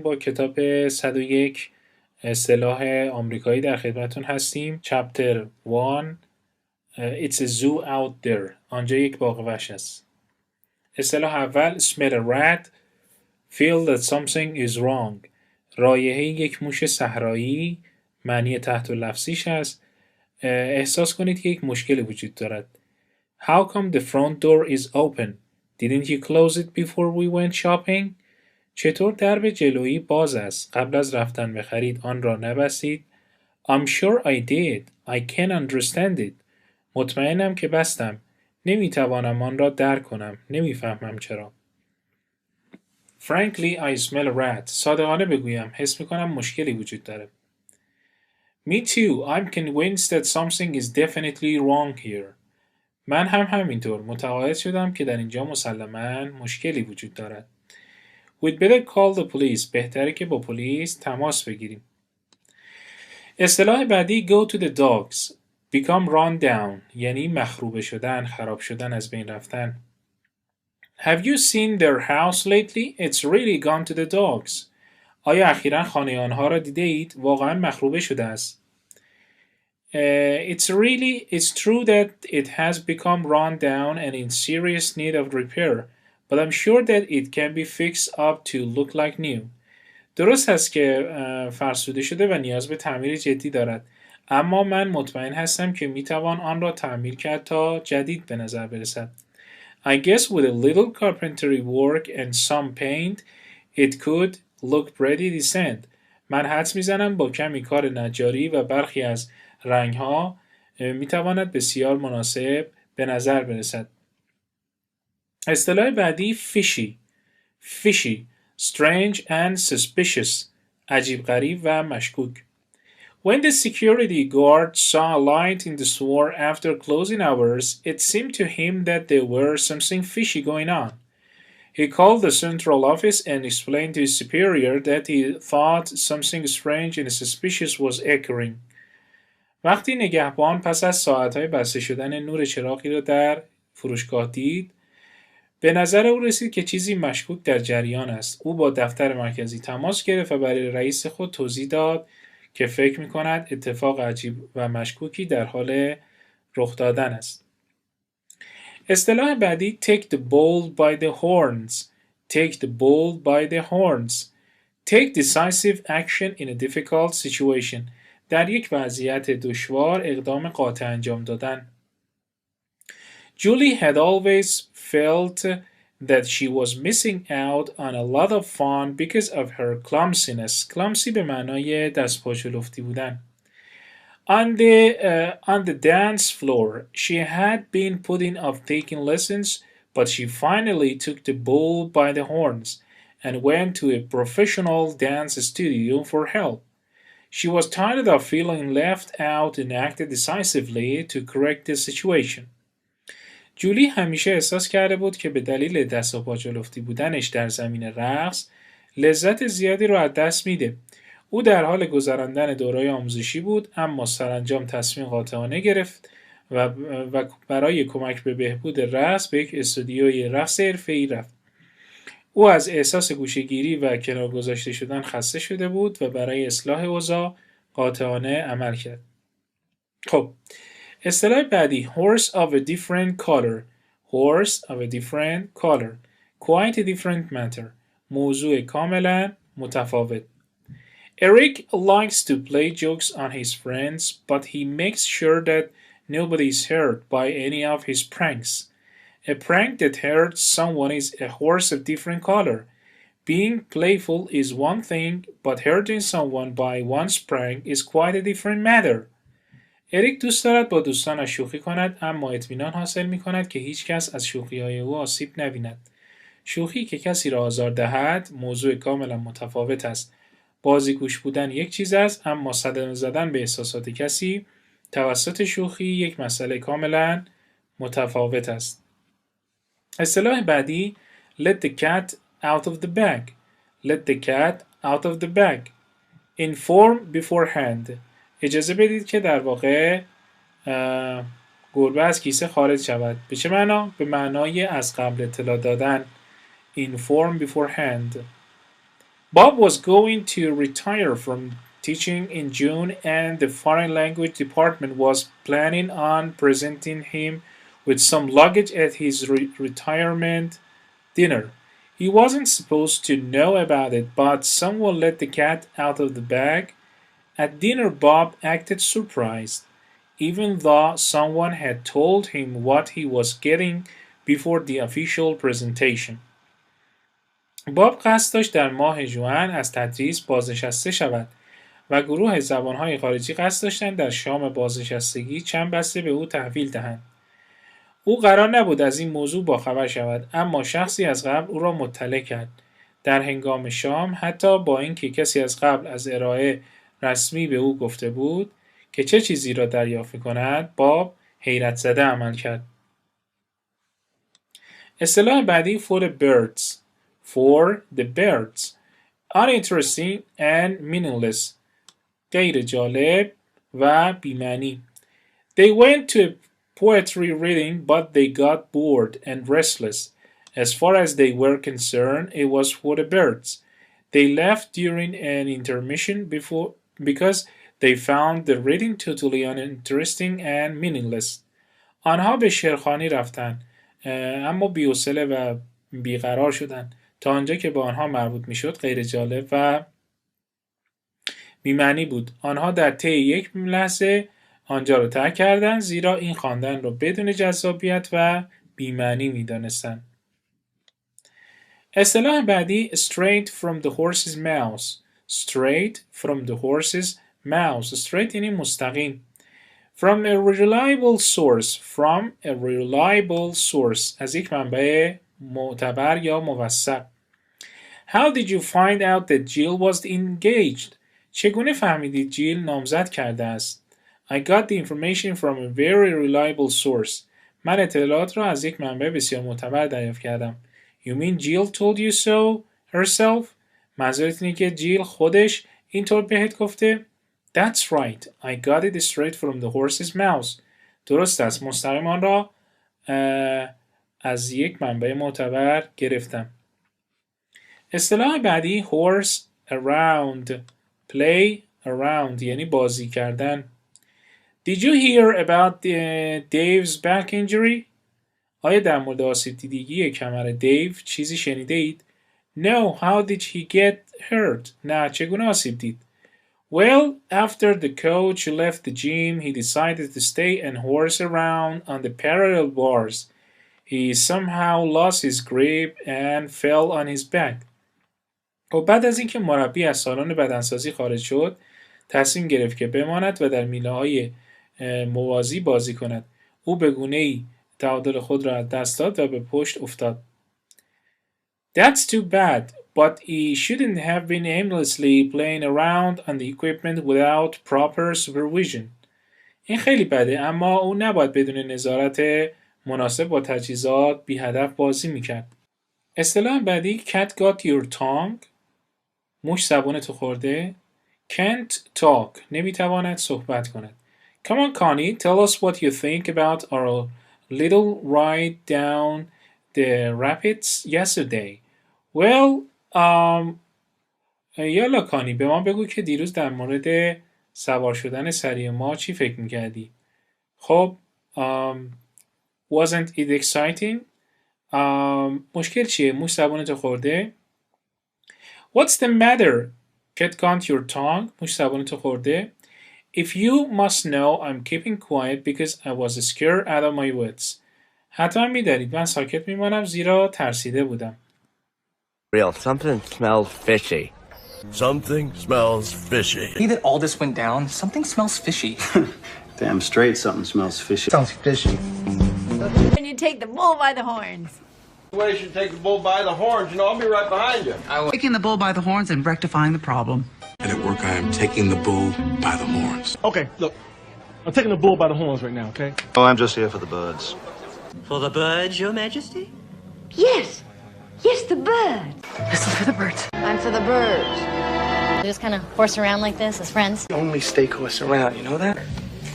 با کتاب 101 اصطلاح آمریکایی در خدمتون هستیم. چپتر 1 It's a zoo out there. آنجا یک باغ وحش است. اصطلاح اول smell a rat, feel that something is wrong. رایحه یک موش صحرایی، معنی تحت لفظیش است. احساس کنید که یک مشکل وجود دارد. How come the front door is open? Didn't you close it before we went shopping? چطور درب جلویی باز است؟ قبل از رفتن به خرید آن را نبستید؟ I'm sure I did. I can't understand it. مطمئنم که بستم. نمیتوانم آن را درک کنم. نمیفهمم چرا. Frankly, I smell a rat. صادقانه بگویم حس میکنم مشکلی وجود داره. Me too. I'm convinced that something is definitely wrong here. من هم همینطور متقاعد شدم که در اینجا مسلماً مشکلی وجود دارد. We'd better call the police. بهتره که با پلیس تماس بگیریم. اصطلاح بعدی go to the dogs. Become run down. یعنی مخروبه شدن، خراب شدن، از بین رفتن. Have you seen their house lately? It's really gone to the dogs. آیا اخیراً خانه آنها را دیده اید؟ واقعاً مخروبه شده است. It's true that it has become run down and in serious need of repair. But I'm sure that it can be fixed up to look like new. درست است که فرسوده شده و نیاز به تعمیر جدی دارد. اما من مطمئن هستم که میتوان آن را تعمیر کرد تا جدید به نظر برسد. I guess with a little carpentry work and some paint, it could look pretty decent. من حدس میزنم با کمی کار نجاری و برخی از رنگ‌ها میتواند بسیار مناسب به نظر برسد. اصطلاح بعدی fishy, strange and suspicious, عجیب غریب و مشکوک. When the security guard saw a light in the store after closing hours, it seemed to him that there were something fishy going on. He called the central office and explained to his superior that he thought something strange and suspicious was occurring. وقتی نگهبان پس از ساعتهای بسته شدن نور چراغی را در فروشگاه دید، به نظر او رسید که چیزی مشکوک در جریان است. او با دفتر مرکزی تماس گرفت و برای رئیس خود توضیح داد که فکر می‌کند اتفاق عجیب و مشکوکی در حال رخ دادن است. اصطلاح بعدی take the bull by the horns. Take the bull by the horns. Take decisive action in a difficult situation. در یک wضعیت دشوار اقدام قاطع انجام دادن. Julie had always felt that she was missing out on a lot of fun because of her clumsiness. Clumsy به معنای دستپاچلفتی بودن. On the dance floor, she had been putting off taking lessons, but she finally took the bull by the horns and went to a professional dance studio for help. She was tired of feeling left out and acted decisively to correct the situation. جولی همیشه احساس کرده بود که به دلیل دست و پا جلفتی بودنش در زمین رقص لذت زیادی رو از دست میده. او در حال گذراندن دوره‌های آموزشی بود، اما سرانجام تصمیم قاطعانه گرفت و برای کمک به بهبود رقص به یک استودیوی رقص حرفه‌ای رفت. او از احساس گوشه‌گیری و کنار گذاشته شدن خسته شده بود و برای اصلاح اوضاع قاطعانه عمل کرد. خب اصطلاح بعدی horse of a different color. Horse of a different color. Quite a different matter. موضوع کاملا متفاوت. Eric likes to play jokes on his friends, but he makes sure that nobody is hurt by any of his pranks. A prank that hurts someone is a horse of different color. Being playful is one thing, but hurting someone by one's prank is quite a different matter. اریک دوست دارد با دوستانش شوخی کند، اما اطمینان حاصل می کند که هیچ کس از شوخی‌های او آسیب نبیند. شوخی که کسی را آزار دهد موضوع کاملا متفاوت است. بازیگوش بودن یک چیز است، اما صدمه زدن به احساسات کسی توسط شوخی یک مسئله کاملا متفاوت است. اصطلاح بعدی let the cat out of the bag. Let the cat out of the bag. Inform beforehand. اجازه بدید که در واقع گربه از کیسه خارج شود. به چه معنا؟ به معنای از قبل اطلاع دادن. Inform beforehand. Bob was going to retire from teaching in June, and the foreign language department was planning on presenting him with some luggage at his retirement dinner. He wasn't supposed to know about it, but someone let the cat out of the bag. At dinner, Bob acted surprised, even though someone had told him what he was getting before the official presentation. باب قصد داشت در ماه ژوئن از تدریس بازنشسته شود و گروه زبانهای خارجی قصد داشتند در شام بازنشستگی چند بسته به او تحویل دهند. او قرار نبود از این موضوع باخبر شود، اما شخصی از قبل او را مطلع کرد. در هنگام شام، حتی با اینکه کسی از قبل از ارائه رسمی به او گفته بود که چه چیزی را دریافت کند، باب حیرت زده عمل کرد. اصطلاح بعدی for the birds. For the birds. Uninteresting and meaningless. غیر جالب و بی‌معنی. They went to a poetry reading, but they got bored and restless. As far as they were concerned, it was for the birds. They left during an intermission because they found the reading totally uninteresting and meaningless. آنها به شعرخوانی رفتند، اما بی‌حوصله و بیقرار شدند تا آنجا که به آنها مربوط میشد غیر جالب و بی‌معنی بود. آنها در طی یک لحظه آنجا را ترک کردند، زیرا این خواندن را بدون جذابیت و بی‌معنی می‌دانستند. اصطلاح بعدی straight from the horse's mouth. Straight from the horse's mouth. Straight یعنی مستقیم. From a reliable source. From a reliable source. از یک منبع معتبر یا موثق. How did you find out that Jill was engaged? چگونه فهمیدید جیل نامزد کرده است؟ I got the information from a very reliable source. من اطلاعات را از یک منبع بسیار معتبر دریافت کردم. You mean Jill told you so herself? منظورت اینه که جیل خودش اینطور بهت گفته؟ That's right. I got it straight from the horse's mouth. درست است. مستقیم آن را از یک منبع معتبر گرفتم. اصطلاح بعدی horse around. Play around یعنی بازی کردن. Did you hear about Dave's back injury? آیا در مورد آسیب دیدگی کمر دیو چیزی شنیده اید؟ No, how did he get hurt? نه، چگونه آسیب دید؟ Well, after the coach left the gym, he decided to stay and horse around on the parallel bars. He somehow lost his grip and fell on his back. و بعد از اینکه مربی از سالن بدنسازی خارج شد، تصمیم گرفت که بماند و در میله‌های موازی بازی کند. او به گونه‌ای تعادل خود را از دست داد و به پشت افتاد. That's too bad, but he shouldn't have been aimlessly playing around on the equipment without proper supervision. این خیلی بده، اما او نباید بدون نظارت مناسب با تجهیزات بی هدف بازی میکرد. اصطلاح بعدی cat got your tongue. موش زبانتو خورده. Can't talk. نمیتواند صحبت کند. Come on, Connie, tell us what you think about our little ride down the rapids yesterday. Well, یالا کانی، به ما بگو که دیروز در مورد سوار شدن سریع ما چی فکر میکردی؟ خب، wasn't it exciting? مشکل چیه؟ موش زبانتو خورده؟ What's the matter? Cat got your tongue. موش زبانتو خورده؟ If you must know, I'm keeping quiet because I was scared out of my wits. حتما میدانید من ساکت میمانم زیرا ترسیده بودم. Real, something smells fishy. Something smells fishy. See that all this went down? Something smells fishy. Damn straight something smells fishy. Sounds fishy. When you take the bull by the horns. Well, you should take the bull by the horns. You know, I'll be right behind you. Taking the bull by the horns and rectifying the problem. And at work, I am taking the bull by the horns. Okay, look. I'm taking the bull by the horns right now, okay? Oh, I'm just here for the birds. For the birds, Your Majesty? Yes. Yes, the birds. This is for the birds. I'm for the birds. We just kind of horse around like this as friends. Only stay horse around, you know that?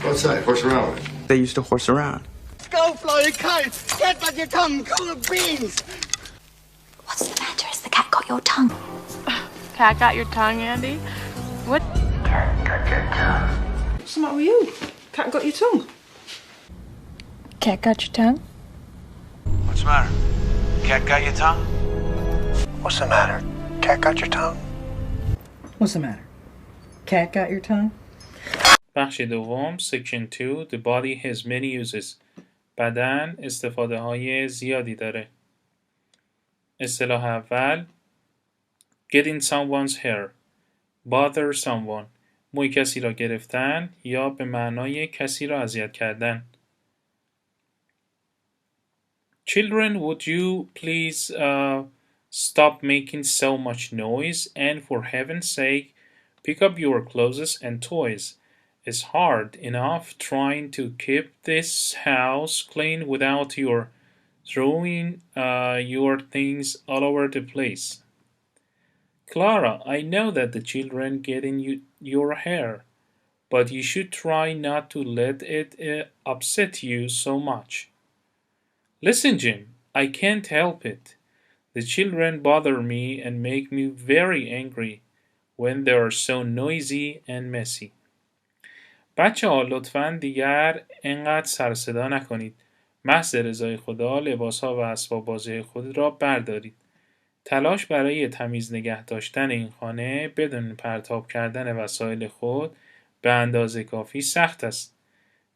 What's that? Horse around. They used to horse around. Go, fly a kite! Get back your tongue! Cool of beans! What's the matter? Has the cat got your tongue? Cat got your tongue, Andy? What? Cat got your tongue. What's the matter with you? Cat got your tongue. Cat got your tongue? What's the matter? Cat got your tongue? What's the matter? Cat got your tongue? What's the matter? Cat got your tongue? بخش دوم Section 2 The body has many uses. بدن استفاده های زیادی داره. اصطلاح اول Get in someone's hair. Bother someone. موی کسی را گرفتن یا به معنای کسی را اذیت کردن. Children, would you please stop making so much noise and for heaven's sake pick up your clothes and toys. It's hard enough trying to keep this house clean without your throwing your things all over the place. Clara, I know that the children get in your hair, but you should try not to let it upset you so much. Listen, Jim, I can't help it. The children bother me and make me very angry when they are so noisy and messy. بچه ها لطفاً دیگر انقدر سر صدا نکنید. محض رضای خدا لباس ها و اسباب بازی خود را بردارید. تلاش برای تمیز نگه داشتن این خانه بدون پرتاب کردن وسایل خود به اندازه کافی سخت است.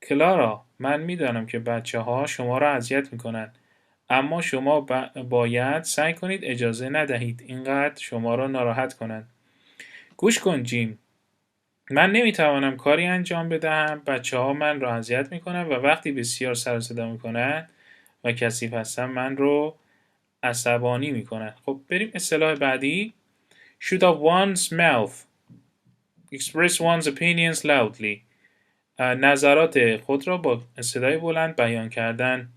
کلارا، من میدانم که بچه ها شما را اذیت میکنن، اما شما باید سعی کنید اجازه ندهید اینقدر شما را ناراحت کنند. گوش کن جیم، من نمیتوانم کاری انجام بدهم. بچه ها من را اذیت میکنن و وقتی بسیار سر و صدا میکنن و کثیف هستم من رو عصبانی میکنن. خب بریم اصطلاح بعدی. Shoot off one's mouth. Express one's opinions loudly. نظرات خود را با صدای بلند بیان کردن.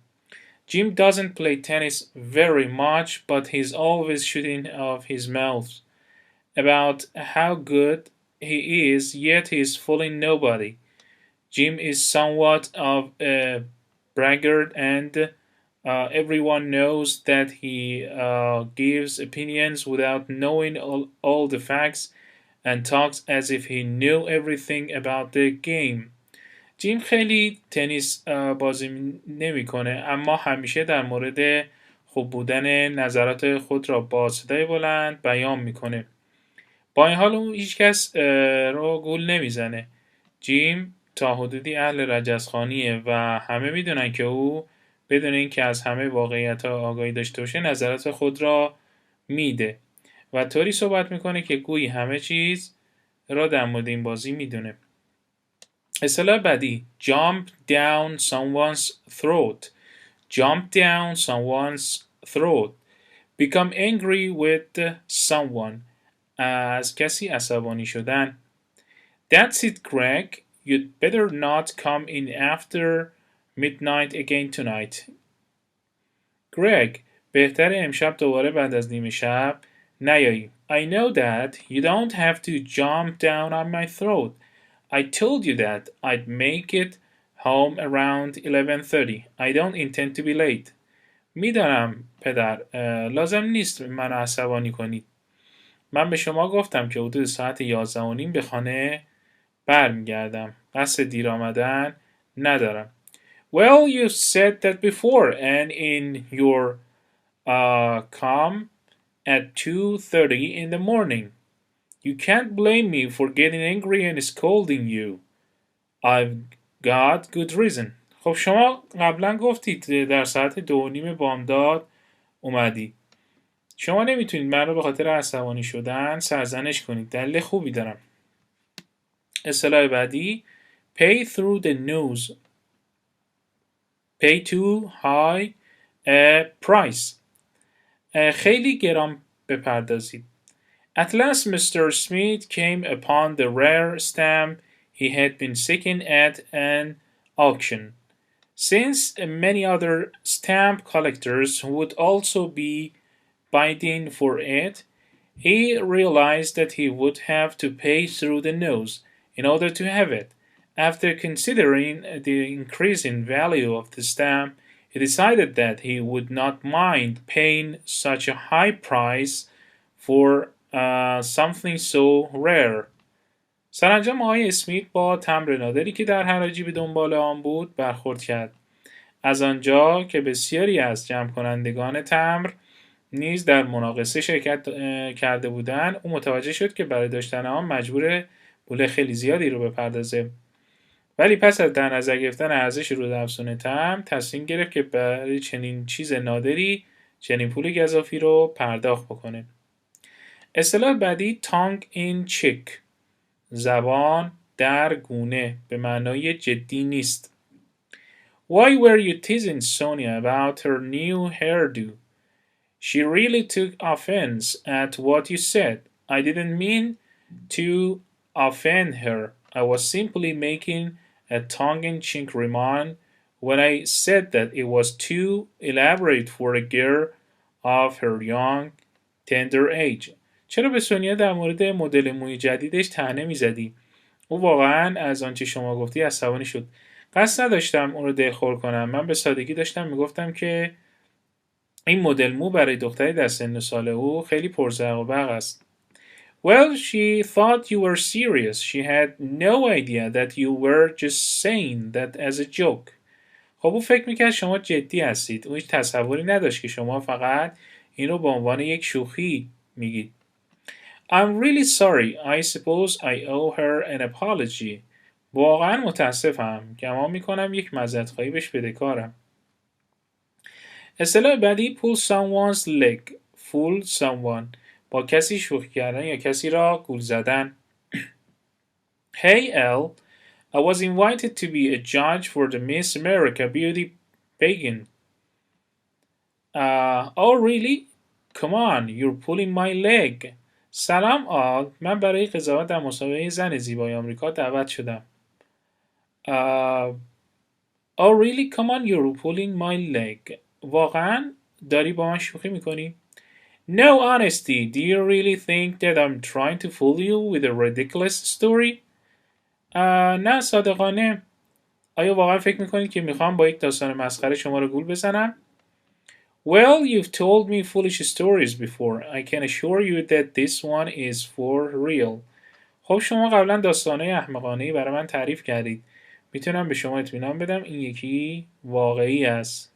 Jim doesn't play tennis very much, but he's always shooting off his mouth about how good he is, yet he's fooling nobody. Jim is somewhat of a braggart, and everyone knows that he gives opinions without knowing all the facts and talks as if he knew everything about the game. جیم خیلی تنیس بازی نمیکنه، اما همیشه در مورد خوب بودن نظرات خود را با صدای بلند بیان میکنه. با این حال اون هیچ کس رو گول نمیزنه. جیم تا حدودی اهل رجزخوانیه و همه میدونن که او بدون اینکه از همه واقعیت ها آگاهی داشته باشه نظرات خود را میده و طوری صحبت میکنه که گویی همه چیز را در مورد این بازی میدونه. اصطلاح بعدی jump down someone's throat. Jump down someone's throat. Become angry with someone. از کسی عصبانی شدن. That's it, Greg. You'd better not come in after midnight again tonight. Greg, بهتر امشب دوباره بعد از نیمه شب نیایی. I know that. You don't have to jump down on my throat. I told you that I'd make it home around 11:30. I don't intend to be late. میدانم پدر، لازم نیست منو عصبانی کنید. من به شما گفتم که حدود ساعت 11:30 به خانه برمیگردم. قصد دیر آمدن ندارم. Well, you said that before and in your come at 2:30 in the morning. You can't blame me for getting angry and scolding you. I've got good reason. خب شما قبلا گفتید در ساعت 2:30 بامداد اومدی. شما nemitunid من رو به خاطر عصبانی شدن سرزنش کنید. دلیل خوبی دارم. اصطلاح بعدی pay through the nose. Pay too high a price. خیلی گران بپردازید. At last Mr. Smith came upon the rare stamp he had been seeking at an auction. Since many other stamp collectors would also be bidding for it, he realized that he would have to pay through the nose in order to have it. After considering the increasing value of the stamp, he decided that he would not mind paying such a high price for something so rare. سرانجام آقای اسمیت با تمبر نادری که در حراجی به دنبال آن بود برخورد کرد. از آنجا که بسیاری از جمع کنندگان تمبر نیز در مناقصه شرکت کرده بودند، او متوجه شد که برای داشتن آن مجبور پول خیلی زیادی رو بپردازه. ولی پس از در نظر گرفتن ارزش روزافزون تمبر تصمیم گرفت که برای چنین چیز نادری چنین پول گزافی رو پرداخت بکنه. اصطلاح بعدی tongue in cheek، زبان در گونه، به معنای جدی نیست. Why were you teasing Sonia about her new hairdo? She really took offense at what you said. I didn't mean to offend her. I was simply making a tongue-in-cheek remark when I said that it was too elaborate for a girl of her young, tender age. چرا به سونیا در مورد مدل موی جدیدش طعنه می‌زدی؟ او واقعاً از آنچه شما گفتی عصبانی شد. قصد نداشتم اون رو دلخور کنم. من به سادگی داشتم میگفتم که این مدل مو برای دختری در سن سال او خیلی پرزرق و برق است. Well, she thought you were serious. She had no idea that you were just saying that as a joke. خب او فکر میکرد شما جدی هستید. او هیچ تصوری نداشت که شما فقط این رو به عنوان یک شوخی میگید. I'm really sorry. I suppose I owe her an apology. واقعا متاسفم. گمان میکنم یک معذرت‌خواهی بهش بدهکارم. اصطلاح بعدی pull someone's leg. fool someone، با کسی شوخی کردن یا کسی را گول زدن. Hey Elle, I was invited to be a judge for the Miss America beauty pageant. Oh really? Come on, you're pulling my leg. سلام آل، من برای قضاوت در مسابقه زن زیبای آمریکا دعوت شدم. Oh really? Come on, you're pulling my leg. واقعا داری با من شوخی میکنی؟ No honesty, do you really think that I'm trying to fool you with a ridiculous story? نه صادقانه. آیا واقعا فکر میکنید که میخوام با یک داستان مسخره شما رو گول بزنم؟ Well, you've told me foolish stories before. I can assure you that this one is for real. خب شما قبلا داستانهای احمقانه‌ای برای من تعریف کردید. میتونم به شما اطمینان بدم این یکی واقعی است.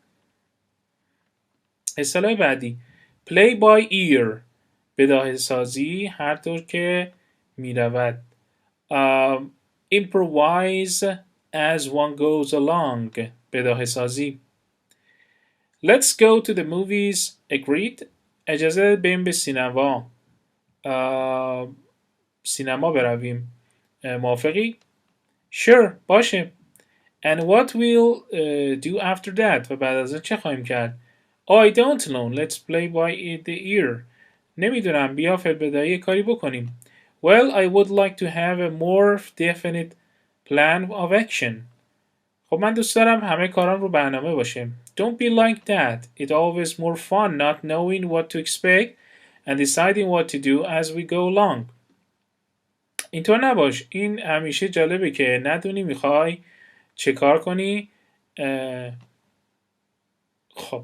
اصطلاح بعدی play by ear، بداهه سازی هر طور که میرود. improvise as one goes along، بداهه سازی. Let's go to the movies. Agreed. اجازه بریم به سینما برویم. موافقی؟ Sure. باشه. And what we'll do after that. و بعد از اون چه خواهیم کرد؟ Oh, I don't know. Let's play by the ear. نمیدونم. بیا فی‌البداهه کاری بکنیم. Well, I would like to have a more definite plan of action. خب من دوست دارم همه کاران رو برنامه باشه. Don't be like that. It's always more fun not knowing what to expect and deciding what to do as we go along. اینطور نباش. این همیشه جالبه که ندونی میخوای چه کار کنی. خب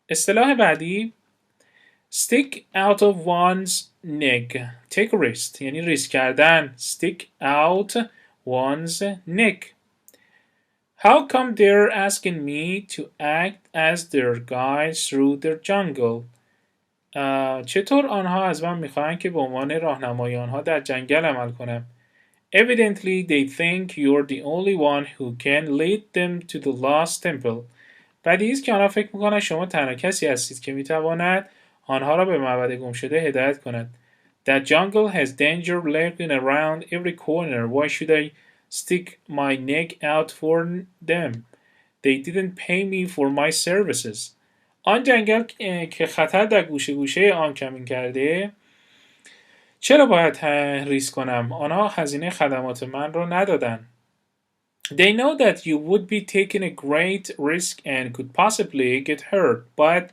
اصطلاح بعدی stick out of one's neck. Take a risk. یعنی ریسک کردن. Stick out one's neck. How come they're asking me to act as their guide through their jungle? چطور آنها از من میخواهند که به عنوان راهنمای آنها در جنگل عمل کنم؟ Evidently they think you're the only one who can lead them to the lost temple. بدیهی است که آنها فکر میکنند شما تنها کسی هستید که میتواند آنها را به معبد گم شده هدایت کند. That jungle has danger lurking around every corner. Why should I stick my neck out for them? They didn't pay me for my services. آن جنگل که خطر در گوشه گوشه آن کمین کرده، چرا باید ریسک کنم؟ آنها هزینه خدمات من را ندادن. They know that you would be taking a great risk and could possibly get hurt, but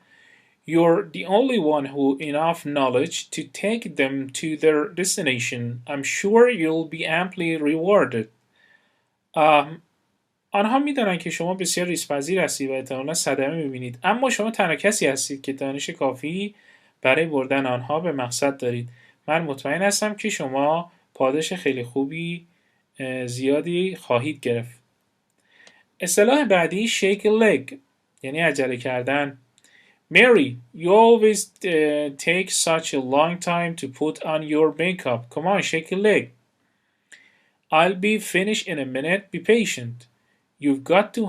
you're the only one who enough knowledge to take them to their destination. I'm sure you'll be amply rewarded. آنها میدانند که شما بسیار ریسک‌پذیر هستید و احتمالاً صدمه می‌بینید، اما شما تنها کسی هستید که دانش کافی برای بردن آنها به مقصد دارید. من مطمئن هستم که شما پاداش خیلی خوبی زیادی خواهید گرفت. اصطلاح بعدی shake a leg یعنی عجله کردن. Mary, you always take such a long time to put on your makeup. Come on, shake a leg. I'll be finished in a minute. Be patient. You've got to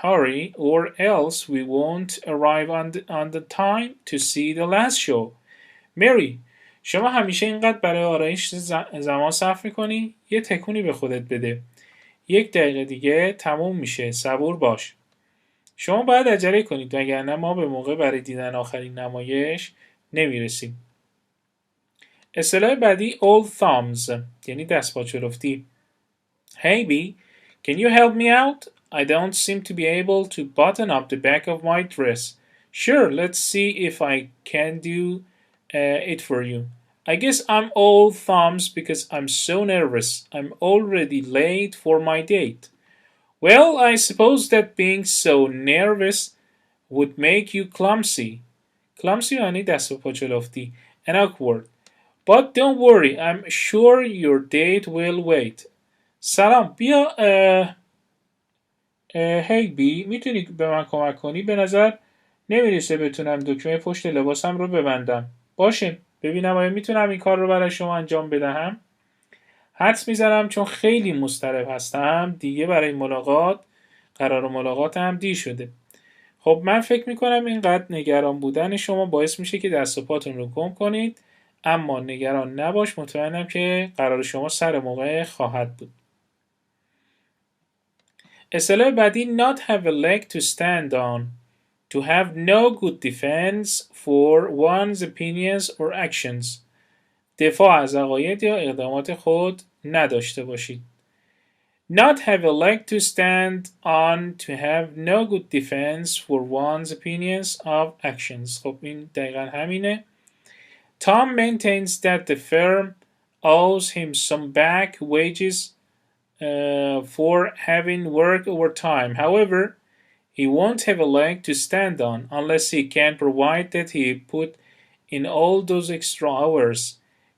hurry or else we won't arrive on the time to see the last show. Mary, شما همیشه اینقدر برای آرایش زمان صرف میکنی؟ یه تکونی به خودت بده. 1 دقیقه دیگه تموم میشه. صبور باش. شما باید عجله کنید وگرنه ما به موقع برای دیدن آخرین نمایش نمیرسیم. اصطلاح بعدی old thumbs یعنی دستپاچلفتی. Hey B, can you help me out? I don't seem to be able to button up the back of my dress. Sure, let's see if I can do it for you. I guess I'm old thumbs because I'm so nervous. I'm already late for my date. Well, I suppose that being so nervous would make you clumsy. Clumsy یعنی دست و پاچلفتی. And awkward. But don't worry, I'm sure your date will wait. سلام، بیا هی بی، میتونی به من کمک کنی؟ به نظر نمیرسه بتونم دکمه پشت لباسم رو ببندم. باشه، ببینم آیا میتونم این کار رو برای شما انجام بدهم. حدس میزنم چون خیلی مضطرب هستم دیگه برای قرار ملاقات هم دیر شده. خب من فکر میکنم اینقدر نگران بودن شما باعث میشه که دست و پاتون رو گم کنید، اما نگران نباش، مطمئنم که قرار شما سر موقع خواهد بود. اصطلاح بعدی not have a leg to stand on. To have no good defense for one's opinions or actions. دفاع از عقاید یا اقدامات خود نداشته باشید. Not have a leg to stand on. To have no good defense for one's opinions of actions. خب این دقیقا همینه. Tom maintains that the firm owes him some back wages for having worked overtime. However, he won't have a leg to stand on unless he can provide that he put in all those extra hours.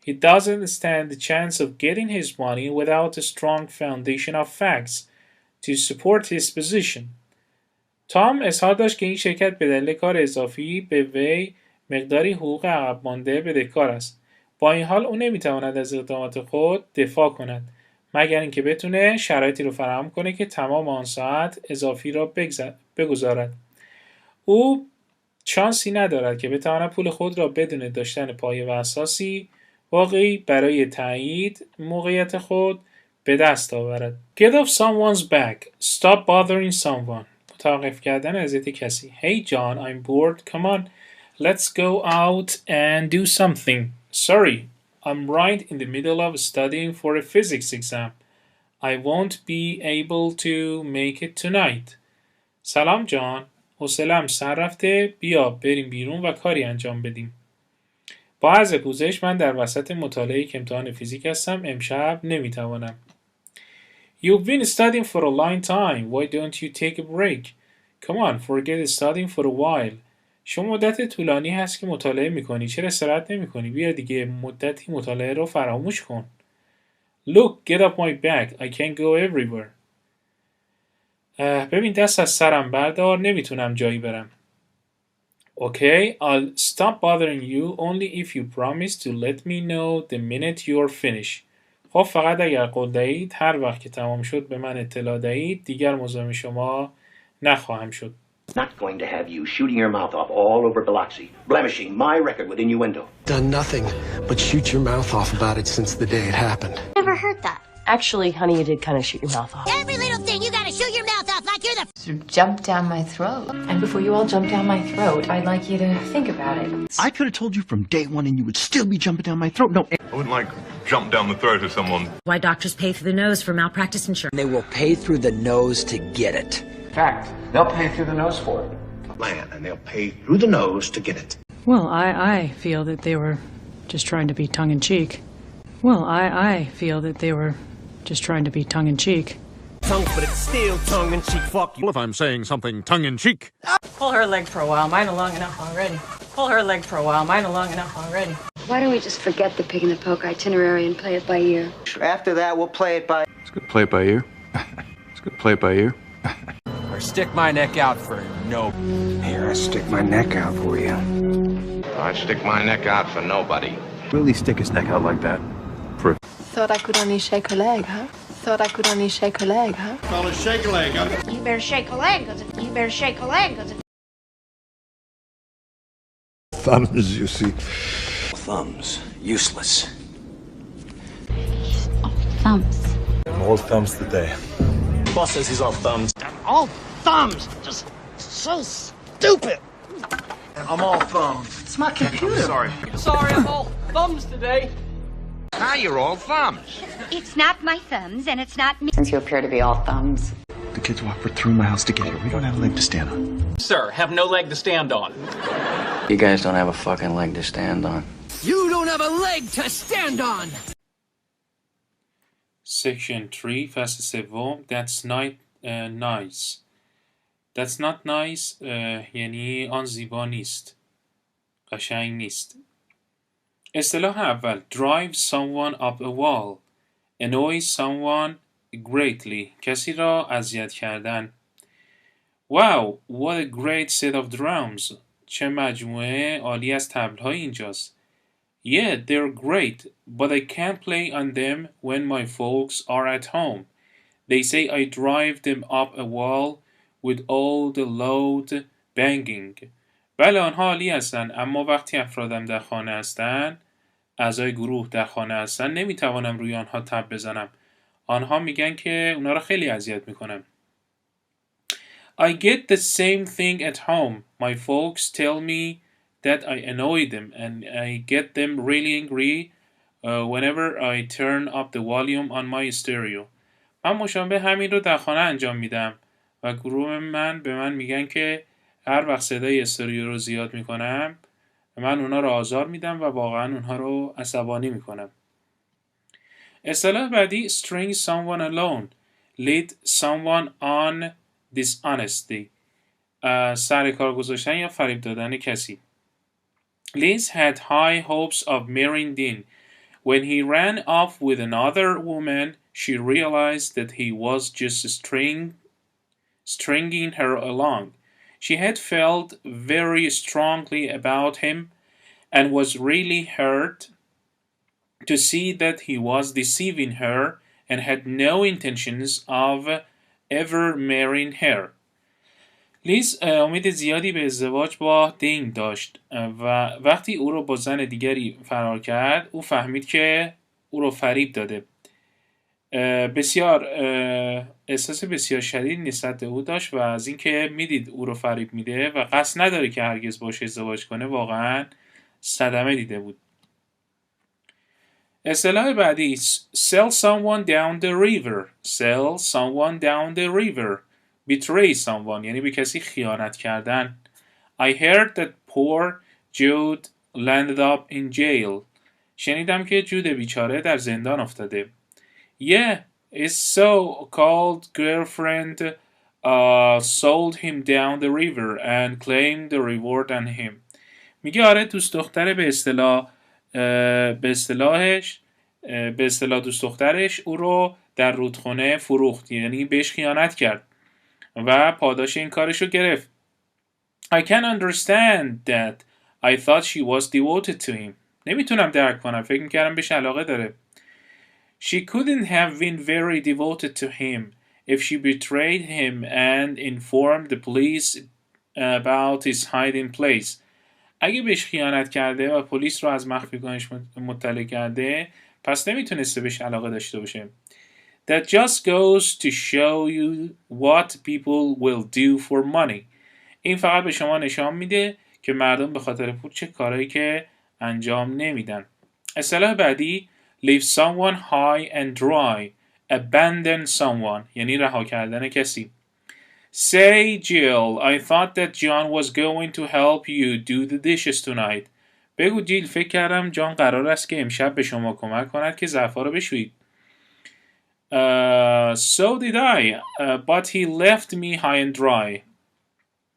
He doesn't stand the chance of getting his money without a strong foundation of facts to support his position. تام اظهار داشت که این شرکت به دلیل کار اضافی به وی مقداری حقوق عقب مانده بدهکار است. با این حال او نمیتواند از اقدامات خود دفاع کند مگر اینکه بتونه شرایطی رو فراهم کنه که تمام آن ساعت اضافی را بگذارد. او شانسی ندارد که بتواند پول خود را بدون داشتن پایه و اساسی واقعی برای تایید موقعیت خود به دست آورد. Get off someone's back. Stop bothering someone. متوقف کردن اذیت کسی. Hey John, I'm bored. Come on, let's go out and do something. Sorry, I'm right in the middle of studying for a physics exam. I won't be able to make it tonight. سلام جان، حوصله‌ام سر رفته، بیا بریم بیرون و کاری انجام بدیم. با عرض پوزش من در وسط مطالعه که امتحان فیزیک هستم، امشب نمیتوانم. You've been studying for a long time. Why don't you take a break? Come on, forget studying for a while. شما مدت طولانی هست که مطالعه میکنی. چرا استراحت نمیکنی؟ بیا دیگه مدتی مطالعه رو فراموش کن. Look, get off my back. I can't go everywhere. ببین دست از سرم بردار، نمیتونم جایی برم. Okay, I'll stop bothering you only if you promise to let me know the minute you're finished. خب فقط اگر قول دهید هر وقت که تمام شد به من اطلاع دهید، دیگر مزاحم شما نخواهم شد. Not going to have you shooting your mouth off all over Biloxi, blemishing my record with innuendo. Done nothing but shoot your mouth off about it since the day it happened. Never heard that. Actually, honey, you did kind of shoot your mouth off. Every little thing you gotta shoot your mouth off like you're the... You jumped down my throat. And before you all jump down my throat, I'd like you to think about it. I could have told you from day one and you would still be jumping down my throat. No. I wouldn't like jump down the throat of someone. Why doctors pay through the nose for malpractice insurance. They will pay through the nose to get it. In fact, they'll pay through the nose for it. Land, and they'll pay through the nose to get it. Well, I feel that they were just trying to be tongue-in-cheek. Well, I feel that they were just trying to be tongue-in-cheek. Tongue, but it's still tongue-in-cheek. Fuck you. Well, if I'm saying something tongue-in-cheek. Pull her leg for a while. Mine are long enough already. Pull her leg for a while. Mine are long enough already. Why don't we just forget the pig in the poke itinerary and play it by ear? After that, we'll play it by... It's good play it by ear. It's good play it by ear. Or stick my neck out for no. Here, I stick my neck out for you. I'd stick my neck out for nobody. Really stick his neck out like that? Proof. Thought I could only shake a leg, huh? Thought I could only shake a leg, huh? Call it shake a leg, huh? You better shake a leg, you better shake a leg, Thumbs, you see. Thumbs. Useless. thumbs. All thumbs today. Boss says he's all thumbs. I'm all thumbs. Just so stupid. I'm all thumbs. It's my computer. I'm sorry. Sorry, I'm all thumbs today. Now you're all thumbs. It's not my thumbs, and it's not me. Since you appear to be all thumbs. The kids walked right through my house to get here. We don't have a leg to stand on. Sir, have no leg to stand on. You guys don't have a fucking leg to stand on. You don't have a leg to stand on. Section 3 فصل سوم That's not nice. That's not nice یعنی آن زیبا نیست، قشنگ نیست. اصطلاح اول drive someone up a wall. Annoy someone greatly. کسی را اذیت کردن. Wow, what a great set of drums. چه مجموعه عالی از طبل‌های اینجاست. Yeah, they're great, but I can't play on them when my folks are at home. They say I drive them up a wall with all the loud banging. بله آنها عالی هستند، اما وقتی افرادم در خانه هستند، اعضای گروه در خانه هستند، نمیتوانم روی آنها تب بزنم. آنها میگن که اونا را خیلی اذیت میکنم. I get the same thing at home. My folks tell me that I annoy them and I get them really angry whenever I turn up the volume on my stereo. من مشابه همین رو در خانه انجام میدم و گروه من به من میگن که هر وقت صدای استریو رو زیاد میکنم من اونا رو آزار میدم و واقعا اونها رو عصبانی میکنم. اصطلاح بعدی string someone alone. lead someone on dishonesty. سر کار گذاشتن یا فریب دادن کسی. Liz had high hopes of marrying Dean. When he ran off with another woman, she realized that he was just stringing her along. She had felt very strongly about him and was really hurt to see that he was deceiving her and had no intentions of ever marrying her. لیز امید زیادی به ازدواج با دین داشت و وقتی او را با زن دیگری فرار کرد او فهمید که او را فریب داده. بسیار احساس بسیار شدید نسبت به او داشت و از اینکه میدید او را فریب میده و قصد نداره که هرگز باش ازدواج کنه واقعا صدمه دیده بود. اصطلاح بعدی sell someone down the river. sell someone down the river. betray someone یعنی به کسی خیانت کردن. I heard that poor Jude landed up in jail. شنیدم که جود بیچاره در زندان افتاده. Yeah, his so-called girlfriend sold him down the river and claimed the reward on him. میگه آره دوست دختر به اصطلاح دوست دخترش او رو در رودخانه فروخت، یعنی بهش خیانت کرد و پاداش این کارش رو گرفت. I can't understand that. I thought she was devoted to him. نمیتونم درک کنم. فکر میکردم بهش علاقه داره. She couldn't have been very devoted to him if she betrayed him and informed the police about his hiding place. اگه بهش خیانت کرده و پلیس رو از مخفیگاهش مطلع کرده پس نمیتونسته بهش علاقه داشته باشه. That just goes to show you what people will do for money. این فقط به شما نشان میده که مردم به خاطر پول چه کارهایی که انجام نمیدن. اصطلاح بعدی leave someone high and dry. Abandon someone یعنی رها کردن کسی. Say Jill, I thought that John was going to help you do the dishes tonight. بگو جیل فکر کردم جان قرار است که امشب به شما کمک کند که ظرفا رو بشویید. So did I, but he left me high and dry.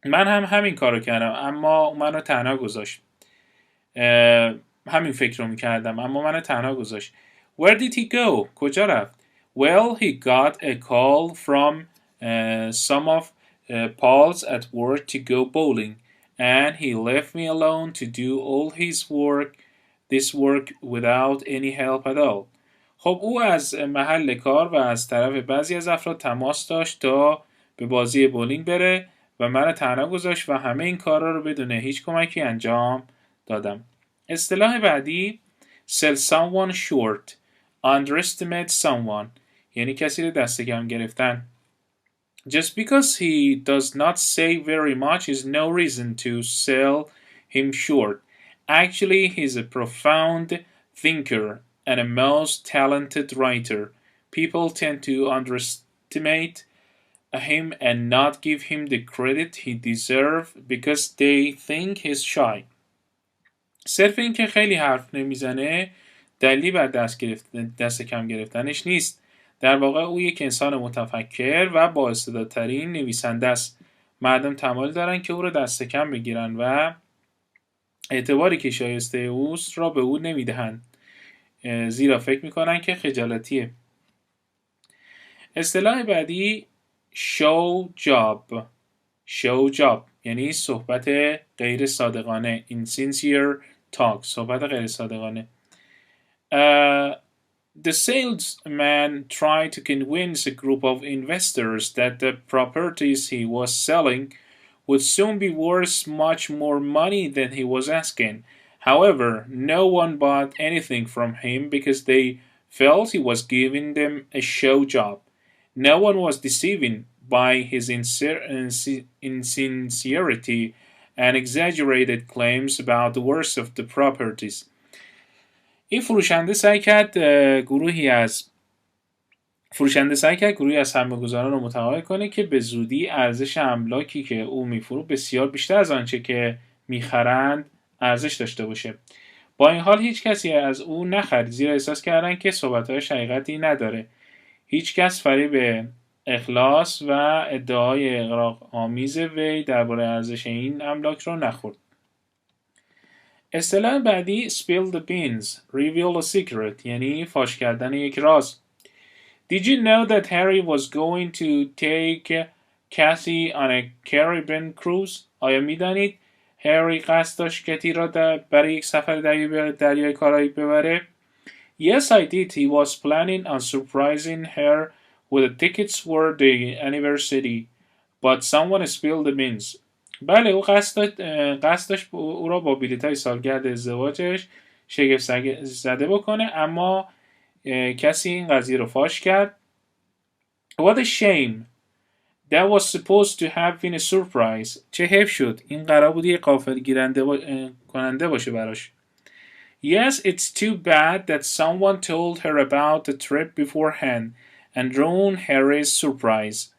من هم همین کارو کردم اما منو تنها گذاشت. همین فکر رو میکردم اما منو تنها گذاشت. Where did he go? کجا رفت؟ Well, he got a call from some of Paul's at work to go bowling, and he left me alone to do all this work without any help at all. خب او از محل کار و از طرف بعضی از افراد تماس داشت تا به بازی بولینگ بره و من تنها گذاشت و همه این کارا رو بدون هیچ کمکی انجام دادم. اصطلاح بعدی sell someone short, underestimate someone، یعنی کسی رو دست کم گرفتن. Just because he does not say very much is no reason to sell him short. Actually, he's a profound thinker and a most talented writer. People tend to underestimate him and not give him the credit he deserves because they think he's shy. صرف این که خیلی حرف نمیزنه دلیلی بر دست کم گرفتنش نیست. در واقع او یک انسان متفکر و با استعدادترین نویسنده است. مردم تمایل دارن که او را دست کم بگیرن و اعتباری که شایسته اوست را به او نمیدهند، زیرا فکر میکنن که خجالتیه. اصطلاح بعدی show job یعنی صحبت غیر صادقانه، insincere talk، صحبت غیر صادقانه. The salesman tried to convince a group of investors that the properties he was selling would soon be worth much more money than he was asking. However, no one bought anything from him because they felt he was giving them a show job. No one was deceiving by his insincerity and exaggerated claims about the worth of the properties. این فروشنده سعی کرد گروهی از سرمایه‌گذاران رو متقاعد کنه که به زودی ارزش املاکی که او می‌فروخت بسیار بیشتر از آنچه که می‌خرند ارزش داشته باشه. با این حال هیچ کسی از او نخرید، زیرا احساس کردن که صحبت‌هایش حقیقتی نداره. هیچ کس فریب اخلاص و ادعای اغراق‌آمیز وی درباره ارزش این املاک رو نخورد. اصطلاح بعدی spill the beans, reveal a secret، یعنی فاش کردن یک راز. Did you know that Harry was going to take Kathy on a Caribbean cruise? آیا می‌دانید هری قصد داشت کتی را برای یک سفر دریای کارائیب ببره؟ Yes, I did. He was planning on surprising her with the tickets for the anniversary, but someone spilled the beans. بله، او قصد داشت او را با بلیط‌های سالگرد ازدواجش شگفت زده بکنه، اما کسی این قضیه رو فاش کرد. What a shame. That was supposed to have been a surprise. چه حیف شد. این قرار بود یه غافلگیرنده کننده باشه براش. Yes, it's too bad that someone told her about the trip beforehand and ruined Harry's surprise.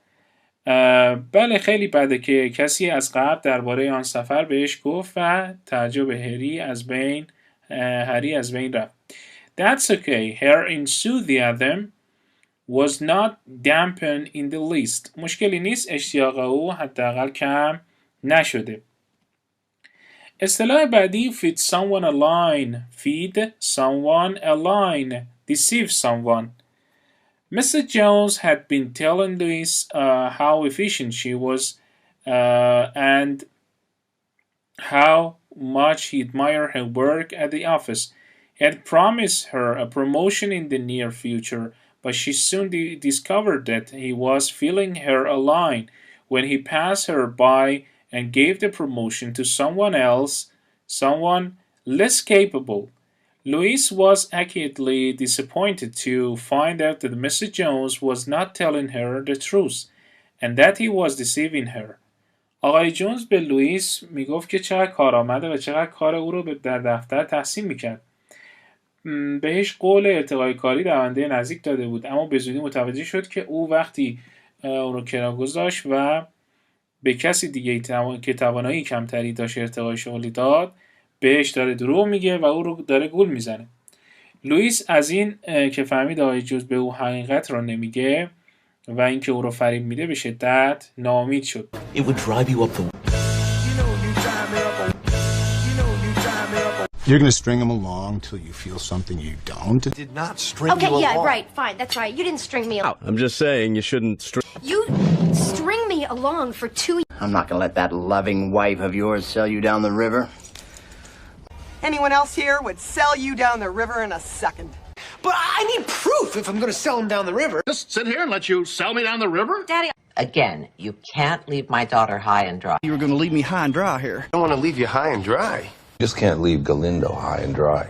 بله، خیلی بده که کسی از قبل درباره آن سفر بهش گفت و تعجب هری از بین رفت. That's okay. Her enthusiasm was not dampened in the least. مشکلی نیست، اشتیاق او حداقل کم نشده. اصطلاح بعدی feed someone a line. Feed someone a line. Deceive someone. Mr. Jones had been telling Louise how efficient she was and how much he admired her work at the office. He had promised her a promotion in the near future, but she soon discovered that he was feeling her a line when he passed her by and gave the promotion to someone else, someone less capable. Louise was acutely disappointed to find out that Mr. Jones was not telling her the truth and that he was deceiving her. آقای جونز به لوئیس میگفت که چقدر کارآمده و چقدر کار او رو در دفتر تحسین میکرد. بهش قول ارتقای کاری دونده نزدیک داده بود، اما به زودی متوجه شد که او وقتی اون رو کنار گذاشت و به کسی دیگه که توانایی کمتری داشت ارتقای شغلی داد، بهش داره دروغ میگه و او رو داره گول میزنه. لوئیس از این که فهمید آقای جونز به او حقیقت رو نمیگه و اینکه او رو فریب میده به شدت ناامید شد. You're gonna string them along till you feel something you don't? Did not string you along. Okay, yeah, right, fine, that's right. You didn't string me along. I'm just saying you shouldn't You string me along for 2 years. I'm not gonna let that loving wife of yours sell you down the river. Anyone else here would sell you down the river in a second. But I need proof if I'm going to sell him down the river. Just sit here and let you sell me down the river? Daddy. Again, you can't leave my daughter high and dry. You were going to leave me high and dry here. I don't want to leave you high and dry. You just can't leave Galindo high and dry.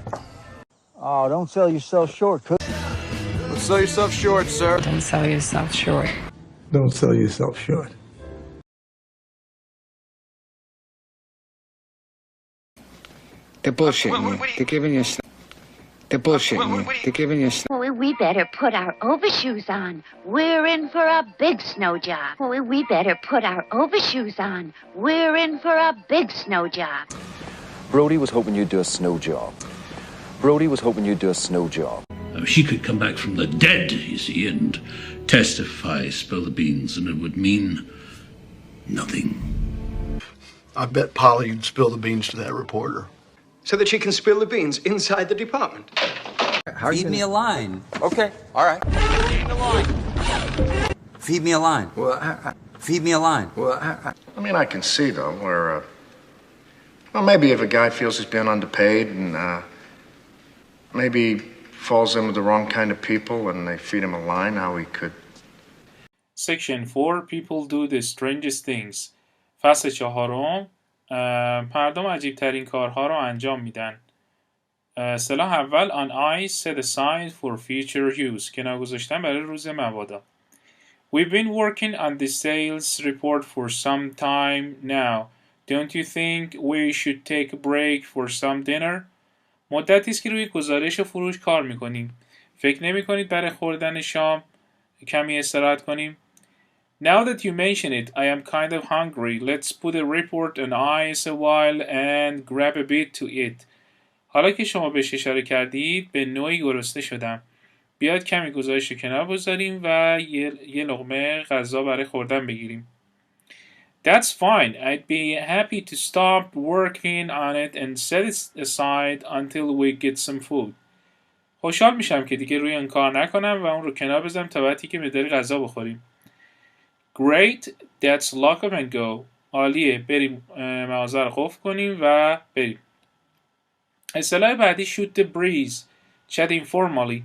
Oh, don't sell yourself short, cook. Don't sell yourself short, sir. Don't sell yourself short. Don't sell yourself short. They're bullshitting you. They're giving you stuff. They're bullshitting you. They're giving you stuff. Well, we better put our overshoes on. We're in for a big snow job. Well, we better put our overshoes on. We're in for a big snow job. Brody was hoping you'd do a snow job. Brody was hoping you'd do a snow job. She could come back from the dead, you see, and testify, spill the beans, and it would mean nothing. I bet Polly would spill the beans to that reporter. So that she can spill the beans inside the department. Feed me a line. Okay, all right. Feed me a line. Well, Feed me a line. Well, I mean, I can see, though, where, well, maybe if a guy feels he's been underpaid and, maybe falls in with the wrong kind of people and they feed him a line, how he could. Section 4 People do the strangest things. فصل 4 مردم عجیب ترین کارها رو انجام میدن. اصطلاح اول on ice set aside for future use کنار گذاشتن برای روز مبادا. We've been working on the sales report for some time now. Don't you think we should take a break for some dinner? مدتی است که روی گزارش فروش کار میکنیم. فکر نمی کنید برای خوردن شام کمی استراحت کنیم؟ Now that you mention it, I am kind of hungry. Let's put a report on ice a while and grab a bit to eat. حالا که شما بهش اشاره کردید به نوعی گرسنه شدم. بیاید کمی گزارش کنار بذاریم و یه لقمه غذا برای خوردن بگیریم. That's fine. I'd be happy to stop working on it and set it aside until we get some food. خوشحال میشم که دیگه روی اون کار نکنم و اون رو کنار بذارم تا وقتی که مقداری غذا بخوریم. Great, that's lock up and go. عالیه، بریم مغازه رو قفل کنیم و بریم. اصطلاح بعدی shoot the breeze. chat informally.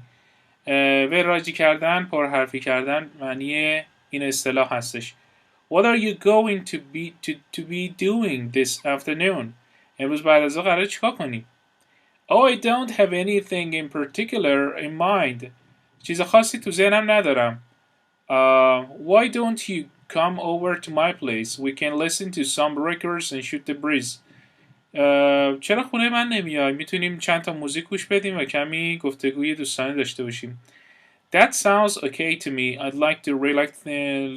وراجی کردن، پرحرفی کردن معنی این اصطلاح هستش. What are you going to be doing this afternoon? امروز بعد از ظهر قراره چیکار کنی؟ Oh, I don't have anything in particular in mind. چیز خاصی تو ذهنم ندارم. Why don't you come over to my place? We can listen to some records and shoot the breeze. چرا خونه من نمیای؟ میتونیم چند تا موزیک گوش بدیم و کمی گفتگوی دوستانه داشته باشیم. That sounds okay to me. I'd like to relax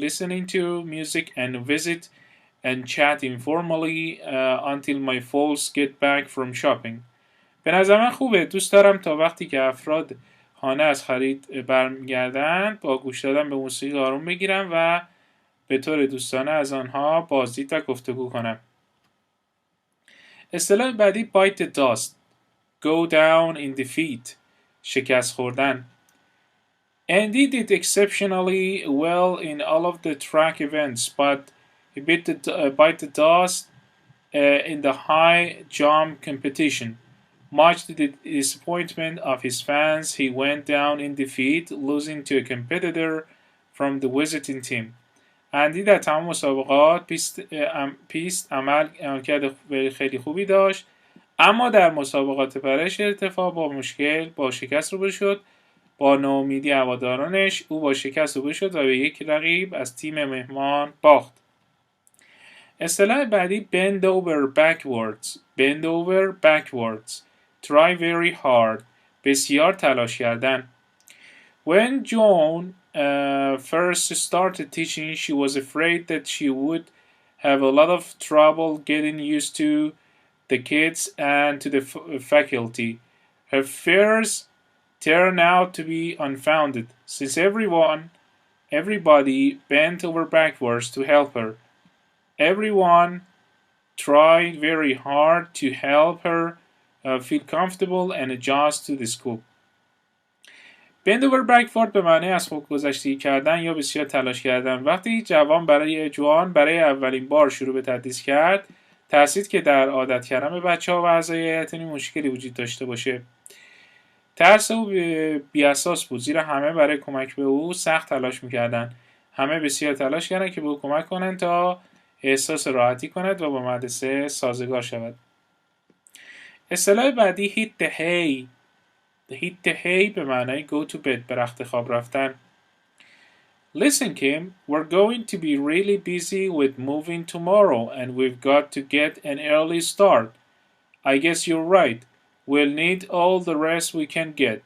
listening to music and visit and chat informally until my folks get back from shopping. به نظر من خوبه. دوست دارم تا وقتی که افراد خانه از خرید برمیگردن با گوش دادن به موسیقی آروم بگیرم و به طور دوستانه از آنها بازدید و گفتگو کنم. اصطلاح بعدی bite the dust. Go down in defeat. شکست خوردن. Andy did exceptionally well in all of the track events, but he bite the dust in the high jump competition. Much to the disappointment of his fans, he went down in defeat, losing to a competitor from the visiting team. اندی در تمام مسابقات پیست عملکرد خیلی خوبی داشت، اما در مسابقات برش ارتفاع با شکست روبرو شد. با ناامیدی هوادارانش او با شکست روبرو شد و به یک رقیب از تیم مهمان باخت. اصطلاح بعدی bend over backwards. Bend over backwards. Try very hard. بسیار تلاش کردن. When Joan first started teaching, she was afraid that she would have a lot of trouble getting used to the kids and to the faculty. Her fears turned out to be unfounded, since everybody bent over backwards to help her. Everyone tried very hard to help her feel comfortable and adjust to the school. bend over backward به معنی از خودگذشتگی کردن یا بسیار تلاش کردن. وقتی جوان برای اولین بار شروع به تدریس کرد، ترسید که در عادت کردن به بچه‌ها و اعضای هیئت مشکلی وجود داشته باشه. ترس او بی‌اساس بود، زیرا همه برای کمک به او سخت تلاش می‌کردند. همه بسیار تلاش کردند که به او کمک کنند تا احساس راحتی کند و با مدرسه سازگار شود. اصطلاح بعدی hit the hay. hit the hay به معنای go to bed، به رخت خواب رفتن. Listen, Kim, we're going to be really busy with moving tomorrow and we've got to get an early start. I guess you're right. We'll need all the rest we can get.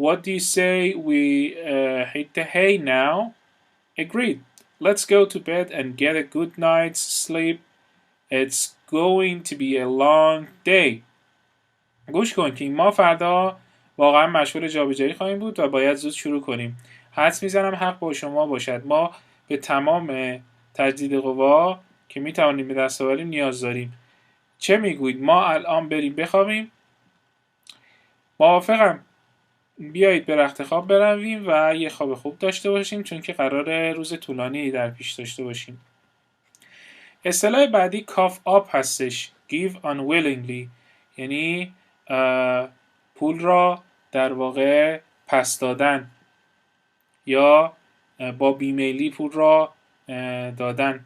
What do you say we hit the hay now? Agreed. Let's go to bed and get a good night's sleep. It's going to be a long day. گوش کن که ما فردا واقعا مشغول جابجایی خواهیم بود و باید زود شروع کنیم. حدس میزنم حق با شما باشد. ما به تمام تجدید قوا که میتوانیم به دست آوریم نیاز داریم. چه میگویید ما الان بریم بخوابیم؟ موافقم. بیایید به رخت خواب برویم و یه خواب خوب داشته باشیم، چون که قرار روز طولانی در پیش داشته باشیم. اصطلاح بعدی cough up هستش. give unwillingly، یعنی پول را در واقع پس دادن یا با بیمیلی پول را دادن.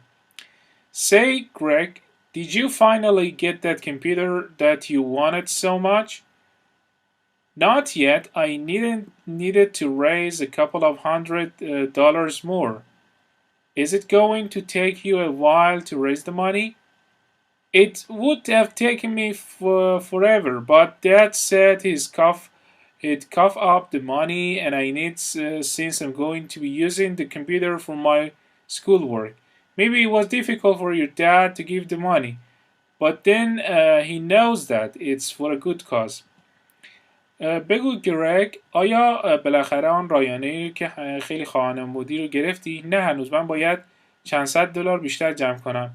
Say, Greg, did you finally get that computer that you wanted so much? Not yet. I needed to raise a couple of $100 more. Is it going to take you a while to raise the money? It would have taken me forever, but Dad said he'd cough up the money, and I need since I'm going to be using the computer for my schoolwork. Maybe it was difficult for your dad to give the money, but then he knows that it's for a good cause. بگو گرگ، آیا بالاخره آن رایانه‌ای که خیلی خواهانم بودی رو گرفتی؟ نه هنوز. من باید چند صد دلار بیشتر جمع کنم.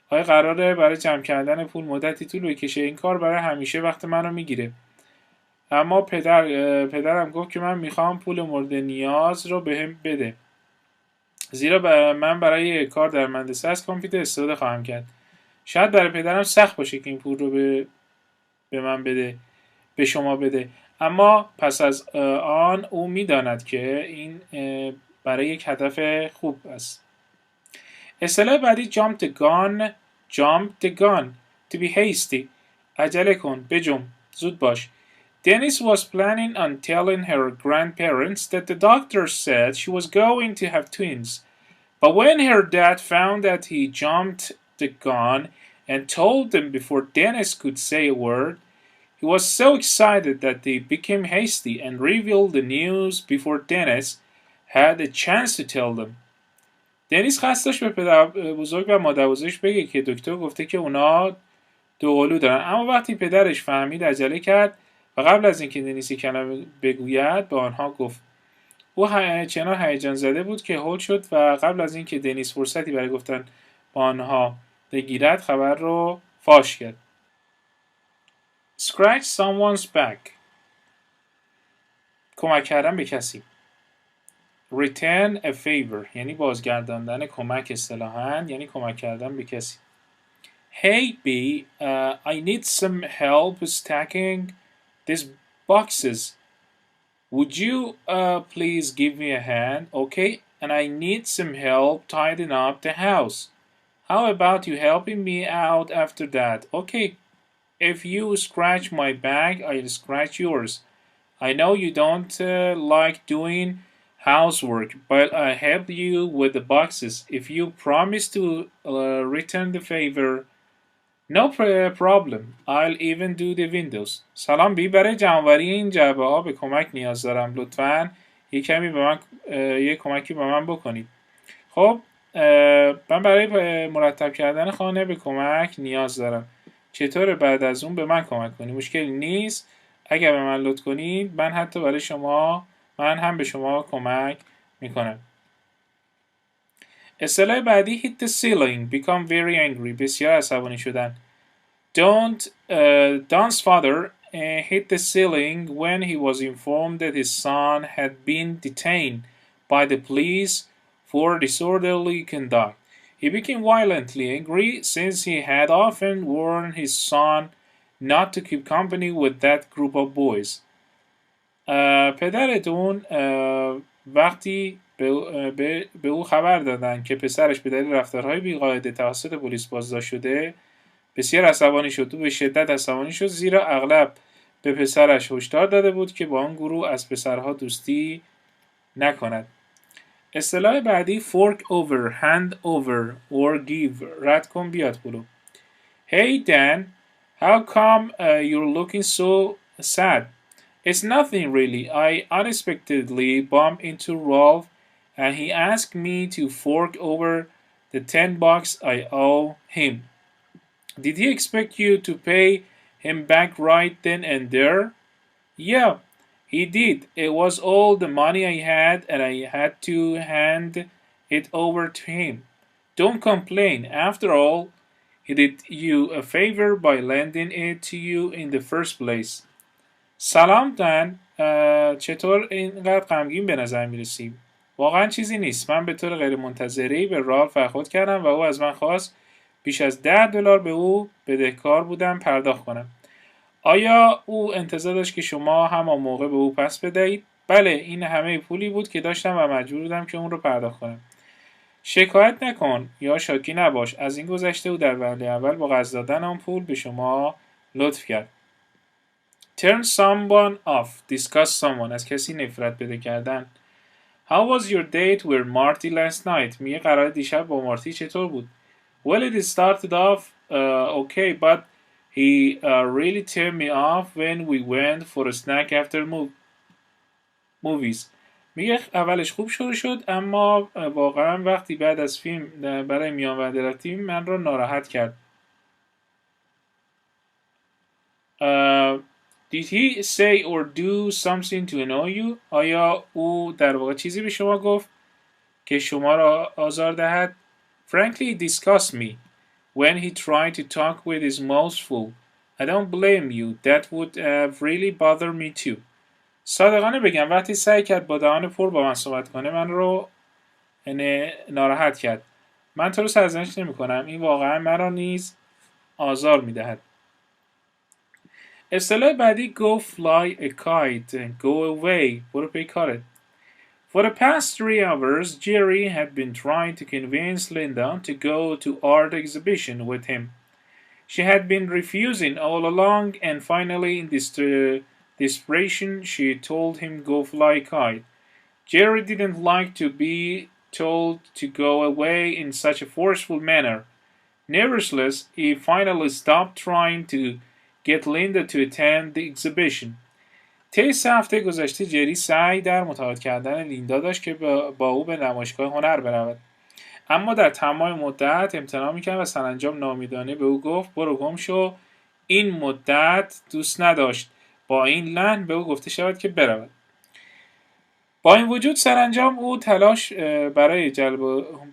آیا قراره برای جمع کردن پول مدتی طول بکشه؟ این کار برای همیشه وقت منو میگیره. اما پدرم گفت که من میخوام پول مورد نیاز رو بهم بده، زیرا من برای کار در مدرسه از کامپیوتر استفاده خواهم کرد. شاید برای پدرم سخت باشه که این پول رو به من بده، به شما بده، اما پس از آن او میداند که این برای یک هدف خوب است. اصطلاح بعدی jump the gun to be hasty. عجله کن، بجنب، زود باش. Dennis was planning on telling her grandparents that the doctor said she was going to have twins. But when her dad found that he jumped the gun and told them before Dennis could say a word, he was so excited that they became hasty and revealed the news before Dennis had a chance to tell them. دنیس خواست داشت به پدر بزرگ و مادر بزرگش بگه که دکتر گفته که اونا دو قلو دارن، اما وقتی پدرش فهمید عجله کرد و قبل از اینکه دنیس کلمه بگوید به آنها گفت. او چنان هیجان زده بود که هول شد و قبل از اینکه دنیس فرصتی برای گفتن با آنها بگیرد خبر رو فاش کرد. Scratch someone's back. کمک کردن به کسی. Return a favor یعنی بازگرداندن کمک، اصطلاحاً یعنی کمک کردن به کسی. Hey B, I need some help stacking these boxes. Would you please give me a hand? Okay, and I need some help tidying up the house. How about you helping me out after that? Okay. If you scratch my back, I'll scratch yours. I know you don't like doing housework, but I help you with the boxes. If you promise to return the favor, no problem. I'll even do the windows. سلام بی، برای جمع‌آوری این جعبه ها به کمک نیاز دارم. لطفاً یه کمکی به من بکنید. خب من برای مرتب کردن خانه به کمک نیاز دارم. چطور بعد از اون به من کمک کنی؟ مشکلی نیست. اگر به من لطف کنید من هم به شما کمک میکنم. اصطلاح بعدی hit the ceiling, become very angry, بسیار عصبانی شدن. Don's father hit the ceiling when he was informed that his son had been detained by the police for disorderly conduct. He became violently angry since he had often warned his son not to keep company with that group of boys. پدرتون وقتی به او خبر دادن که پسرش به دلیل رفتارهای بیقاعده توسط پلیس بازداشت شده بسیار عصبانی شد. او به شدت عصبانی شد زیرا اغلب به پسرش هشدار داده بود که با آن گروه از پسرها دوستی نکند. اصطلاح بعدی fork over, hand over or give. رد کن بیاد پلو. Hey Dan, how come you're looking so sad? It's nothing really. I unexpectedly bumped into Rolf and he asked me to fork over the $10 I owe him. Did he expect you to pay him back right then and there? Yeah, he did. It was all the money I had and I had to hand it over to him. Don't complain. After all, he did you a favor by lending it to you in the first place. سلام دن، چطور اینقدر غمگین به نظر میرسی؟ واقعا چیزی نیست. من به طور غیر منتظره‌ای به رالف برخورد کردم و او از من خواست بیش از $10 به او بدهکار بودم پرداخت کنم. آیا او انتظار داشت که شما همان موقع به او پس بدهید؟ بله، این همه پولی بود که داشتم و مجبور بودم که اون رو پرداخت کنم. شکایت نکن یا شاکی نباش. از این گذشته او در وهله اول با قرض دادن آن پول به شما لطف کرد. Turn someone off. Discuss someone. از کسی نفرت پیدا کردن. How was your date with Marty last night? میگه قرار دیشب با مارتی چطور بود؟ Well, it started off okay, but he really turned me off when we went for a snack after movies. میگه اولش خوب شروع شد اما واقعا وقتی بعد از فیلم برای میان وعده رفتیم من رو ناراحت کرد. Did he say or do something to annoy you? آیا او در واقع چیزی به شما گفت که شما را آزار دهد؟ Frankly, it disgusts me when he tried to talk with his mouth full. I don't blame you. That would have really bothered me too. صادقانه بگم وقتی سعی کرد با دهان پر با من صحبت کنه من رو ناراحت کرد. من تو رو سرزنش نمی کنم. این واقعا مرا نیز آزار می دهد. اصطلاح بعدی go fly a kite. Go away. برو پی کارت. For the past 3 hours, Jerry had been trying to convince Linda to go to art exhibition with him. She had been refusing all along and finally in desperation she told him go fly a kite. Jerry didn't like to be told to go away in such a forceful manner. Nevertheless, he finally stopped trying to get Linda to attend the exhibition. طی 3 هفته گذشته جری سعی در متقاعد کردن لیندا داشت که با او به نمایشگاه هنر برود. اما در تمام مدت امتناع میکرد و سرانجام ناامیدانه به او گفت برو گم شو. این مدت دوست نداشت با این لحن به او گفته شود که برود. با این وجود سرانجام او تلاش برای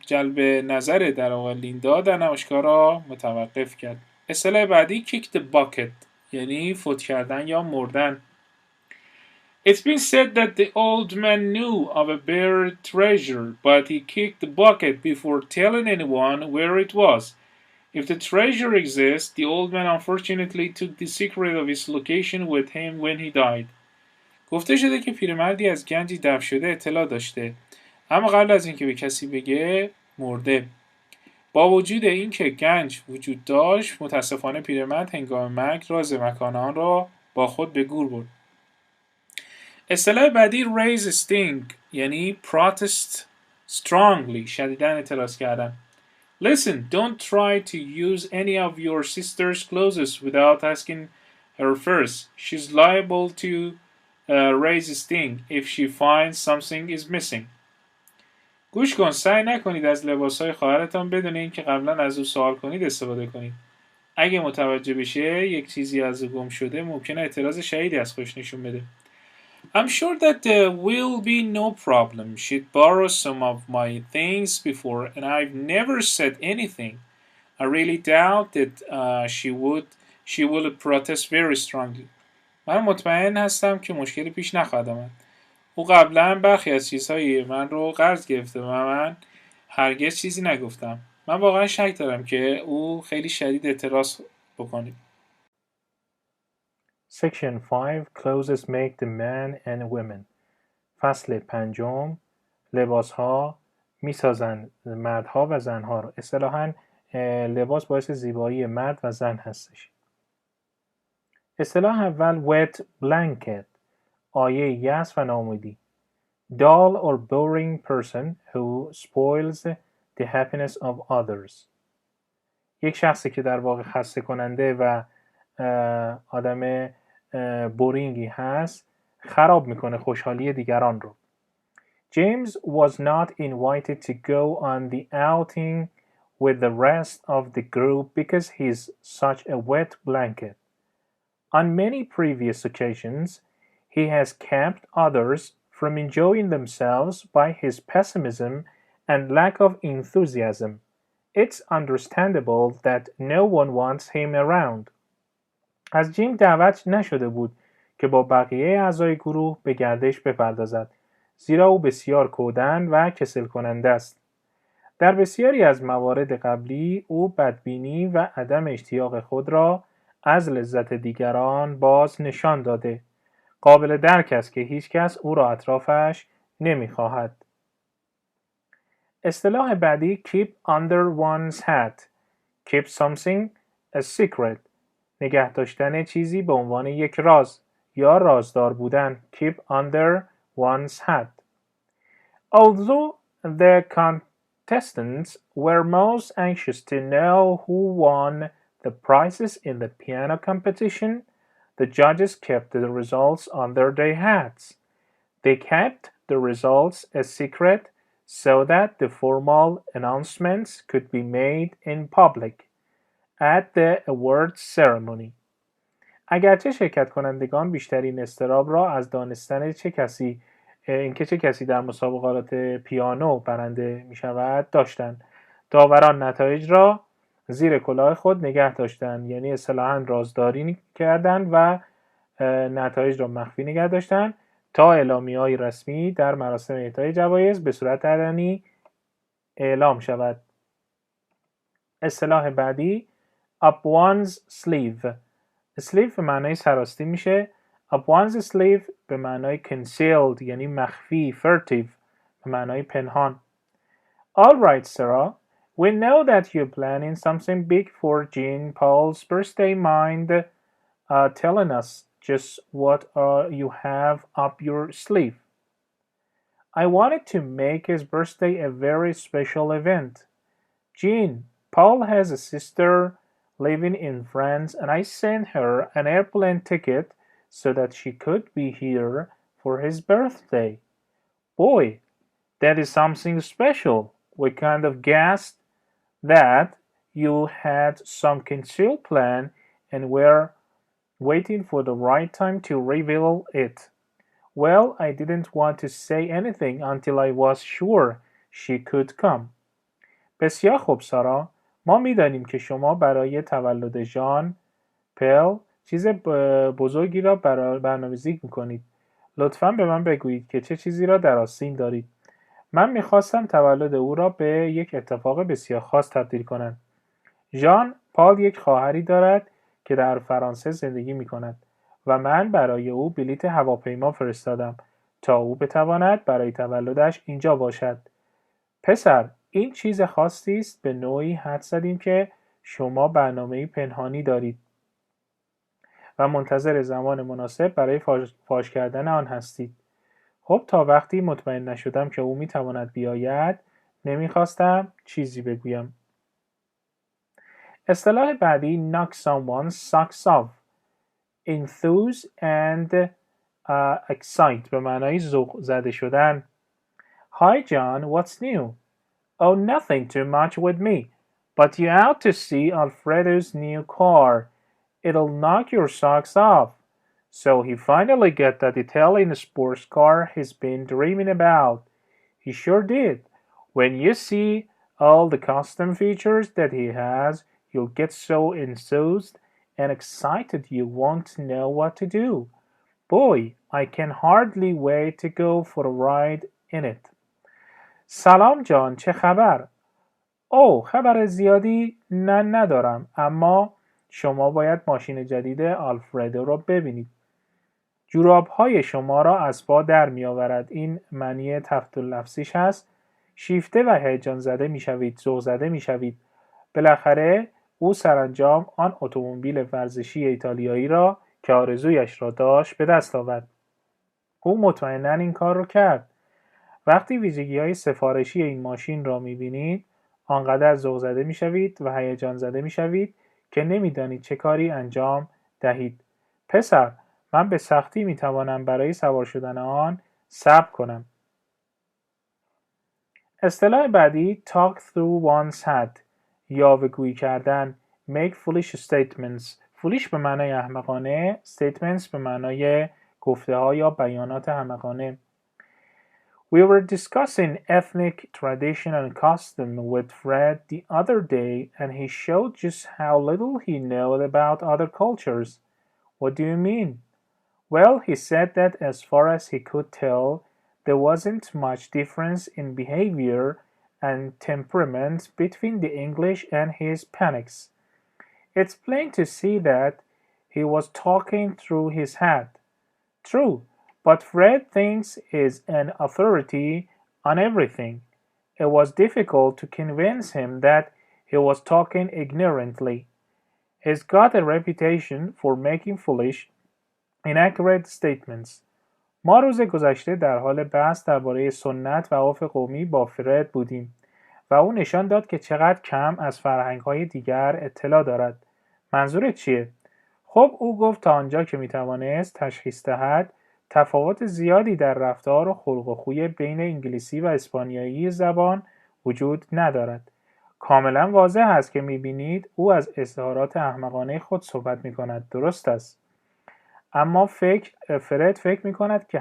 جلب نظر در واقع لیندا در نمایشگاه را متوقف کرد. اصطلاح بعدی kick the bucket یعنی فوت کردن یا مردن. It's been said that the old man knew of a buried treasure, but he kicked the bucket before telling anyone where it was. If the treasure exists, the old man unfortunately took the secret of its location with him when he died. گفته شده که پیرمردی از گنجی دفن شده اطلاع داشته، اما قبل از اینکه به کسی بگه مرده. با وجود اینکه گنج وجود داشت، متاسفانه پیرمرد هنگام مرگ راز مکان آن را با خود به گور برد. اصطلاح بعدی raise a sting یعنی protest strongly شدیداً اعتراض کردن. Listen, don't try to use any of your sister's clothes without asking her first. She's liable to raise a sting if she finds something is missing. گوش کن، سعی نکنید از لباسهای خواهرتان بدون اینکه قبلا از او سوال کنید استفاده کنید. اگه متوجه بشه یک چیزی از او گم شده ممکنه اعتراض شدیدی از خودش نشون بده. I'm sure that there will be no problem. She'd borrow some of my things before and I've never said anything. I really doubt that she will protest very strongly. من مطمئن هستم که مشکلی پیش نخواهد آمد. او قبلا برخی از چیزهای من رو قرض گرفته و من هرگز چیزی نگفتم. من واقعا شک دارم که او خیلی شدید اعتراض بکنه. Section 5 Clothes make the man and women. فصل 5 لباسها میسازند مردها و زنها رو. اصطلاحاً لباس باعث زیبایی مرد و زن هستش. اصطلاح اول wet blanket، آیه یأس و ناامیدی. Dull or boring person who spoils the happiness of others. یک شخصی که در واقع خسته کننده و آدم بورینگی هست، خراب میکنه خوشحالی دیگران رو. James was not invited to go on the outing with the rest of the group because he's such a wet blanket. On many previous occasions, he has kept others from enjoying themselves by his pessimism and lack of enthusiasm. It's understandable that no one wants him around. از جیم دعوت نشده بود که با بقیه اعضای گروه به گردش بپردازد، زیرا او بسیار کودن و کسل کننده است. در بسیاری از موارد قبلی او بدبینی و عدم اشتیاق خود را از لذت دیگران باز نشان داده. قابل درک است که هیچ کس او را اطرافش نمی‌خواهد. اصطلاح بعدی keep under one's hat. Keep something a secret. نگه داشتن چیزی به عنوان یک راز یا رازدار بودن. Keep under one's hat. Although the contestants were most anxious to know who won the prizes in the piano competition, the judges kept the results under their hats. They kept the results a secret so that the formal announcements could be made in public at the awards ceremony. اگرچه شرکت کنندگان بیشترین اضطراب را از دانستن اینکه چه کسی در مسابقات پیانو برنده می شود داشتند، داوران نتایج را زیر کلاه خود نگه داشتند، یعنی اصطلاحاً رازداری کردند و نتایج را مخفی نگه داشتند تا اعلامیه‌های رسمی در مراسم اهدای جوایز به صورت علنی اعلام شود. اصطلاح بعدی up one's sleeve. sleeve به معنای سراستی میشه. up one's sleeve به معنای concealed یعنی مخفی، furtive به معنای پنهان. All right, Sarah. We know that you're planning something big for Jean Paul's birthday. Mind telling us just what you have up your sleeve? I wanted to make his birthday a very special event. Jean, Paul has a sister living in France and I sent her an airplane ticket so that she could be here for his birthday. Boy, that is something special. We kind of guessed that you had some concealed plan and were waiting for the right time to reveal it. Well, I didn't want to say anything until I was sure she could come. بسیار خوب سارا، ما می‌دانیم که شما برای تولد ژان پل چیز بزرگی را برنامه‌ریزی می‌کنید. لطفاً به من بگویید که چه چیزی را در آستین دارید. من می‌خواستم تولد او را به یک اتفاق بسیار خاص تبدیل کنم. ژان پال یک خواهری دارد که در فرانسه زندگی می‌کند و من برای او بلیط هواپیما فرستادم تا او بتواند برای تولدش اینجا باشد. پسر، این چیز خاصی است. به نوعی حدس زدیم که شما برنامه‌ای پنهانی دارید و منتظر زمان مناسب برای فاش کردن آن هستید. خب تا وقتی مطمئن نشدم که او میتواند بیاید نمیخواستم چیزی بگویم. اصطلاح بعدی knock someone's socks off. enthuse and excite به معنای ذوق زده شدن. Hi John, what's new? Oh, nothing too much with me. But you ought to see Alfredo's new car. It'll knock your socks off. So he finally got that Italian sports car he's been dreaming about. He sure did. When you see all the custom features that he has, you'll get so enthused and excited you won't know what to do. Boy, I can hardly wait to go for a ride in it. سلام جان، چه خبر؟ اوه، خبر زیادی ندارم، اما شما باید ماشین جدید آلفردو را ببینید. جوراب‌های شما را از پا در می‌آورد. این معنی تفت‌النفسیش هست. شیفته و هیجان زده می‌شوید، ذوق زده می‌شوید. بالاخره او سرانجام آن اتومبیل ورزشی ایتالیایی را که آرزویش را داشت به دست آورد. او مطمئناً این کار را کرد. وقتی ویژگی‌های سفارشی این ماشین را می‌بینید، آنقدر ذوق زده می‌شوید و هیجان زده می‌شوید که نمی‌دانید چه کاری انجام دهید. پسر، من به سختی می‌توانم برای سوار شدن آن صبر کنم. اصطلاح بعدی talk through one's head، یاوه‌گویی کردن. make foolish statements. foolish به معنای احمقانه، statements به معنای گفته‌ها یا بیانات احمقانه. We were discussing ethnic tradition and custom with Fred the other day, and he showed just how little he knows about other cultures. What do you mean? Well, he said that as far as he could tell, there wasn't much difference in behavior and temperament between the English and Hispanics. It's plain to see that he was talking through his head. True, but Fred thinks he's an authority on everything. It was difficult to convince him that he was talking ignorantly. He's got a reputation for making foolish, inaccurate statements. ما روز گذشته در حال بحث درباره سنت و عرف قومی با فرد بودیم و او نشان داد که چقدر کم از فرهنگ‌های دیگر اطلاع دارد. منظورت چیه؟ خب او گفت تا آنجا که میتوانست تشخیص دهد تفاوت زیادی در رفتار و خلق و خوی بین انگلیسی و اسپانیایی زبان وجود ندارد. کاملا واضح است که میبینید او از اظهارات احمقانه خود صحبت میکند. درست است. اما فرد فکر میکند که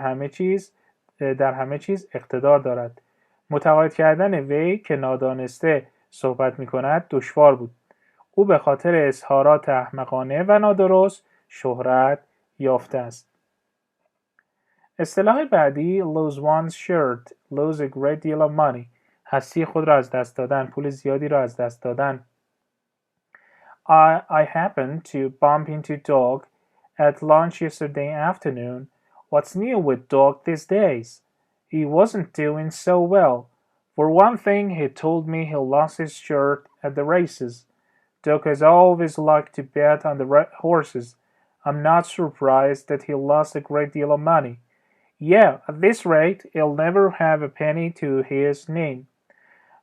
در همه چیز اقتدار دارد. متقاعد کردن وی که نادانسته صحبت میکند دشوار بود. او به خاطر اظهارات احمقانه و نادرست شهرت یافته است. اصطلاح بعدی lose one's shirt, lose a great deal of money. هستی خود را از دست دادن، پول زیادی را از دست دادن. I happened to bump into Dog at lunch yesterday afternoon. What's new with Dog these days? He wasn't doing so well. For one thing, he told me he lost his shirt at the races. Dog has always liked to bet on the horses. I'm not surprised that he lost a great deal of money. Yeah, at this rate, he'll never have a penny to his name.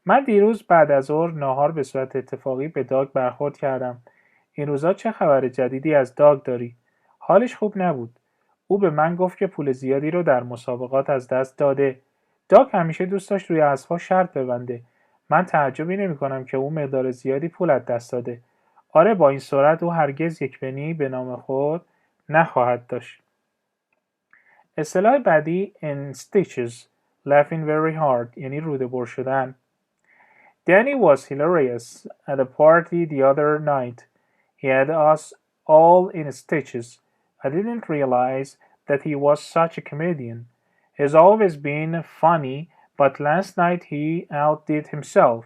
من دیروز بعد از ظهر ناهار به صورت اتفاقی به داگ برخورد کردم. این روزا چه خبر جدیدی از داگ داری؟ حالش خوب نبود. او به من گفت که پول زیادی رو در مسابقات از دست داده. داگ همیشه دوست داشت روی اسب‌ها شرط ببنده. من تعجبی نمی‌کنم که او مقدار زیادی پول از دست داده. آره، با این سرعت او هرگز یک پنی به نام خود نخواهد داشت. اصطلاح بعدی in stitches, laughing very hard، یعنی روده بر شدن. Danny was hilarious at a party the other night. He had us all in stitches. I didn't realize that he was such a comedian. He's always been funny, but last night he outdid himself.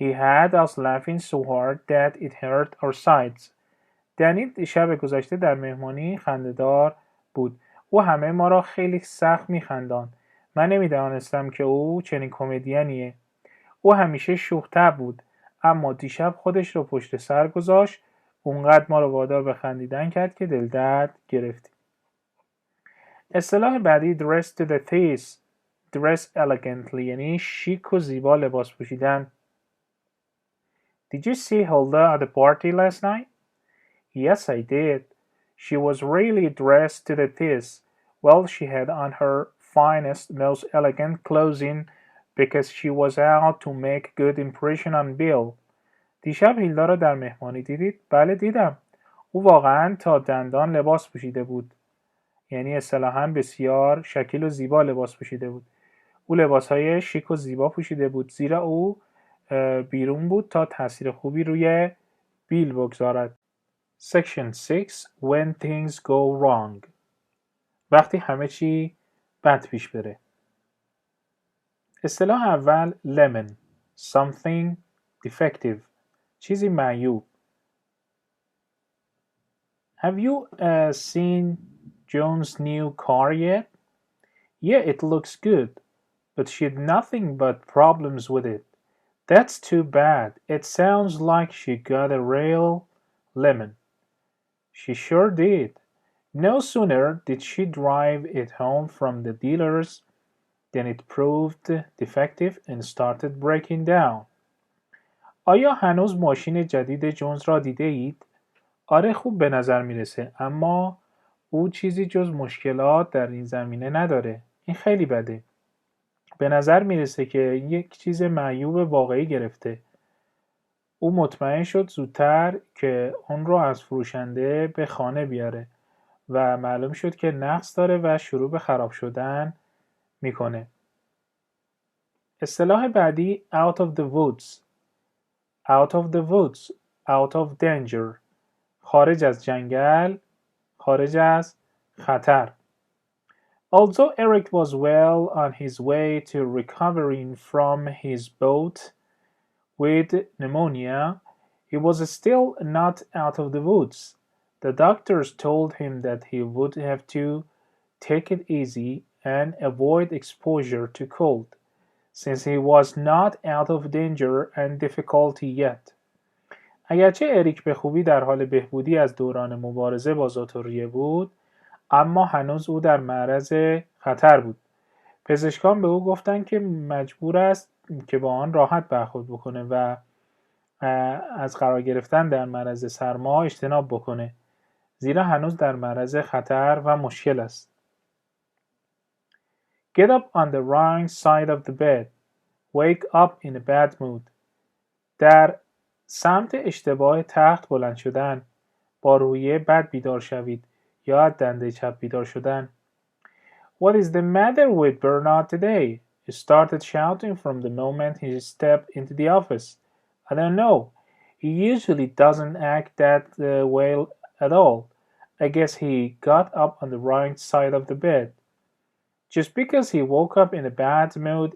He had us laughing so hard that it hurt our sides. دنی شب گذشته در مهمانی خنده‌دار بود. او همه ما را خیلی سخت می‌خنداند. من نمی‌دانستم که او چنین کمدینیه. او همیشه شوخ‌طبع بود، اما دیشب خودش را پشت سر گذاشت، اونقدر ما را وادار به خندیدن کرد که دل درد گرفتیم. اصطلاح بعدی dress to the teeth, dress elegantly، یعنی شیک و زیبا لباس پوشیدن. Did you see Hilda at the party last night? Yes, I did. She was really dressed to the teeth. Well, she had on her finest, most elegant clothing because she was out to make a good impression on Bill. دیشب هیلدا را در مهمانی دیدید؟ بله دیدم. او واقعاً تا دندان لباس پوشیده بود. یعنی اصطلاحاً بسیار شکیل و زیبا لباس پوشیده بود. او لباسهای شیک و زیبا پوشیده بود زیرا او بیرون بود تا تاثیر خوبی روی بیل بگذارد. Section 6 When things go wrong. وقتی همه چی بد پیش بره. اصطلاح اول lemon. Something defective. چیزی معیوب. Have you seen Joan's new car yet? Yeah, it looks good, but she had nothing but problems with it. That's too bad. It sounds like she got a real lemon. She sure did. No sooner did she drive it home from the dealers than it proved defective and started breaking down. آیا هنوز ماشین جدید جونز را دیده اید؟ آره خوب به نظر میرسه اما او چیزی جز مشکلات در این زمینه نداره. این خیلی بده. به نظر میرسه که یک چیز معیوب واقعی گرفته. او مطمئن شد زودتر که اون رو از فروشنده به خانه بیاره و معلوم شد که نقص داره و شروع به خراب شدن میکنه. اصطلاح بعدی out of the woods. Out of the woods. Out of danger. خارج از جنگل. خارج از خطر. Although Eric was well on his way to recovering from his bout with pneumonia, he was still not out of the woods. The doctors told him that he would have to take it easy and avoid exposure to cold, since he was not out of danger and difficulty yet. اگرچه اریک به خوبی در حال بهبودی از دوران مبارزه با ذات‌الریه بود، اما هنوز او در معرض خطر بود. پزشکان به او گفتند که مجبور است که با آن راحت برخورد بکنه و از قرار گرفتن در معرض سرما اجتناب بکنه، زیرا هنوز در معرض خطر و مشکل است. Get up on the wrong side of the bed. Wake up in a bad mood. در سمت اشتباه تخت بلند شدن. با روحیه بد بیدار شوید یا دنده چپ بیدار شدن. What is the matter with Bernard today? He started shouting from the moment he stepped into the office. I don't know. He usually doesn't act that way at all. I guess he got up on the wrong side of the bed. Just because he woke up in a bad mood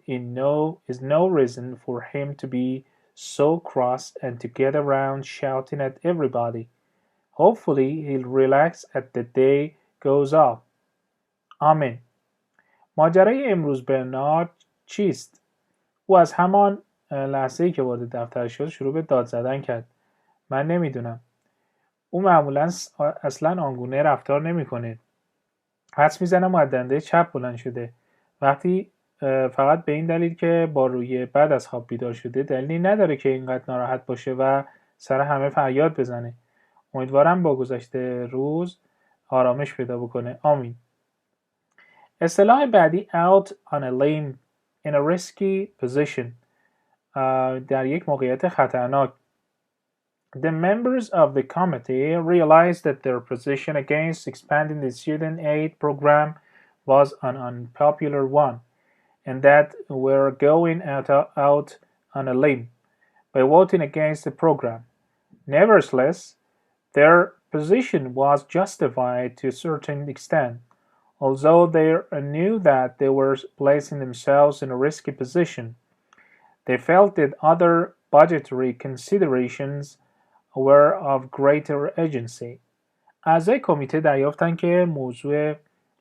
is no reason for him to be so cross and to get around shouting at everybody. Hopefully he'll relax as the day goes off. آمین. ماجرای امروز برنارد چیست؟ او از همان لحظه‌ای که وارد دفتر شد شروع به داد زدن کرد. من نمیدونم. او معمولا اصلا آنگونه رفتار نمیکنه. حدس میزنم از دنده چپ بلند شده. وقتی فقط به این دلیل که با روی بد از خواب بیدار شده دلیلی نداره که اینقدر ناراحت باشه و سر همه فریاد بزنه. امیدوارم با گذشت روز آرامش پیدا بکنه. آمین. اصطلاح بعدی out on a limb in a risky position. در یک موقعیت خطرناک. The members of the committee realized that their position against expanding the student aid program was an unpopular one, and that were going out on a limb by voting against the program. Nevertheless, their position was justified to a certain extent, although they knew that they were placing themselves in a risky position. They felt that other budgetary considerations were of greater agency. اعضای کمیته دریافتند که